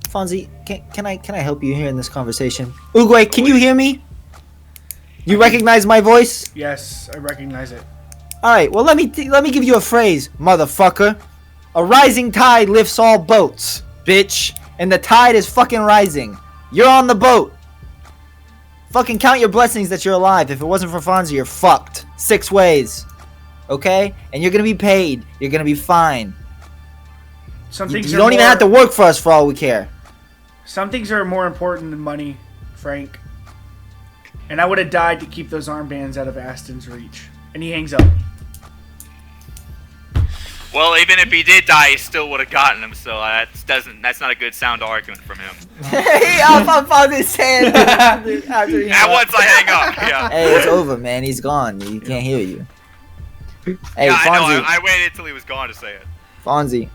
Fonzie, can I help you here in this conversation? Uguay, can you hear me? You recognize my voice? Yes, I recognize it. All right. Well, let me give you a phrase, motherfucker. A rising tide lifts all boats, bitch. And the tide is fucking rising. You're on the boat. Fucking count your blessings that you're alive. If it wasn't for Fonzie, you're fucked. 6 ways. Okay? And you're gonna be paid. You're gonna be fine. You don't even have to work for us for all we care. Some things are more important than money, Frank. And I would have died to keep those armbands out of Aston's reach. And he hangs up. Well, even if he did die, he still would have gotten him. So that's not a good sound argument from him. Hey, I'm on his hand. And once I hang up, yeah. Hey, it's over, man. He's gone. He can't hear you. Hey, yeah, Fonzie. I know. I waited till he was gone to say it. Fonzie,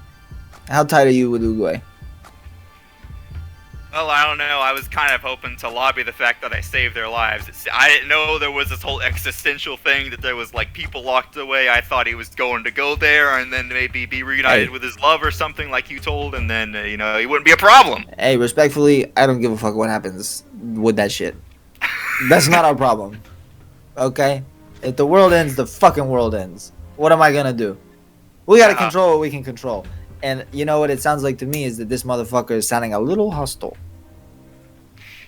how tight are you with Uguay? Well, I don't know. I was kind of hoping to lobby the fact that I saved their lives. I didn't know there was this whole existential thing, that there was, like, people locked away. I thought he was going to go there and then maybe be reunited with his love or something like you told, and then, he wouldn't be a problem. Hey, respectfully, I don't give a fuck what happens with that shit. That's not our problem. Okay? If the world ends, the fucking world ends. What am I gonna do? We gotta control what we can control. And you know what it sounds like to me is that this motherfucker is sounding a little hostile.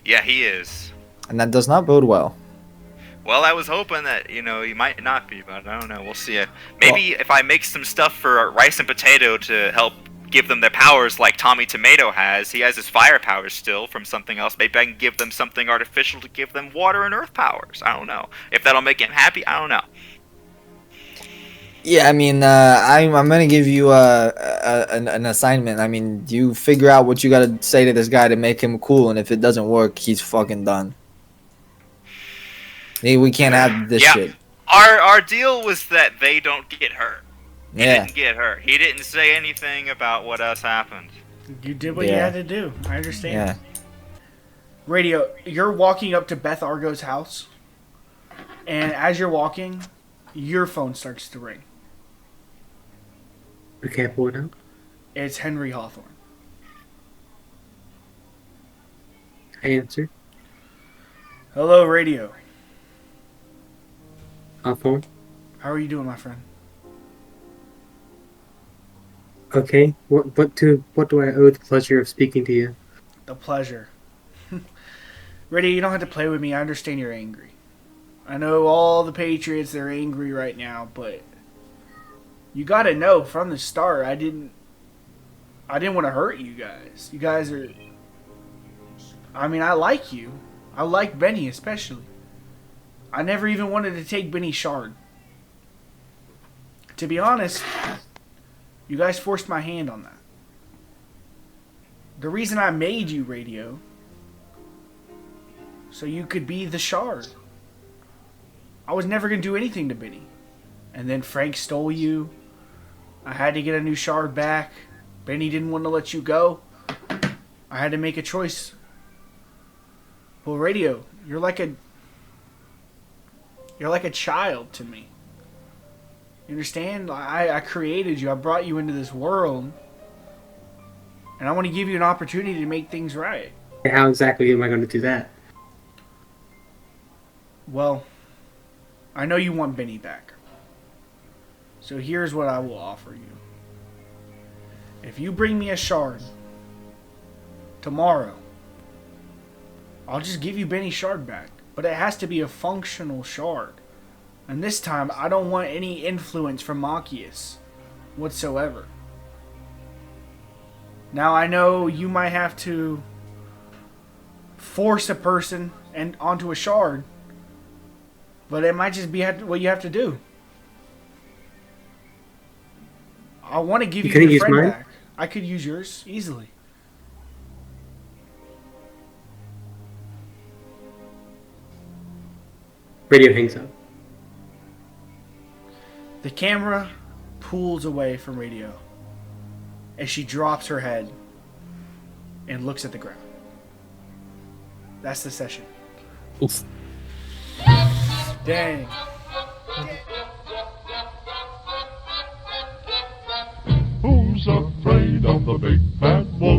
Yeah, he is. And that does not bode well. Well, I was hoping that, he might not be, but I don't know. We'll see. Maybe if I make some stuff for Rice and Potato to help give them their powers like Tommy Tomato has. He has his fire powers still from something else. Maybe I can give them something artificial to give them water and earth powers. I don't know. If that'll make him happy, I don't know. Yeah, I mean, I'm gonna give you an assignment. I mean, you figure out what you gotta say to this guy to make him cool, and if it doesn't work, he's fucking done. Hey, we can't have this shit. Our deal was that they don't get hurt. He Yeah. didn't get hurt. He didn't say anything about what else happened. You did what you had to do. I understand. Yeah. Radio, you're walking up to Beth Argo's house, and as you're walking, your phone starts to ring. Okay, pull it out. It's Henry Hawthorne. I answer. Hello, Radio. Phone. How are you doing, my friend? Okay. What do I owe the pleasure of speaking to you? The pleasure. Radio, you don't have to play with me. I understand you're angry. I know all the Patriots, they're angry right now, but you gotta know from the start, I didn't want to hurt you guys. You guys are... I mean, I like you. I like Benny especially. I never even wanted to take Benny Shard. To be honest, you guys forced my hand on that. The reason I made you, Radio, so you could be the Shard. I was never going to do anything to Benny. And then Frank stole you. I had to get a new Shard back. Benny didn't want to let you go. I had to make a choice. Well, Radio, you're like a child to me. You understand? I created you. I brought you into this world. And I want to give you an opportunity to make things right. How exactly am I going to do that? Well, I know you want Benny back. So here's what I will offer you. If you bring me a shard tomorrow, I'll just give you Benny's shard back. But it has to be a functional shard. And this time, I don't want any influence from Machias whatsoever. Now, I know you might have to force a person and onto a shard, but it might just be what you have to do. I want to give you your friend back. I could use yours easily. Radio hangs up. The camera pulls away from Radio as she drops her head and looks at the ground. That's the session. Oof. Dang. Who's afraid of the big bad wolf?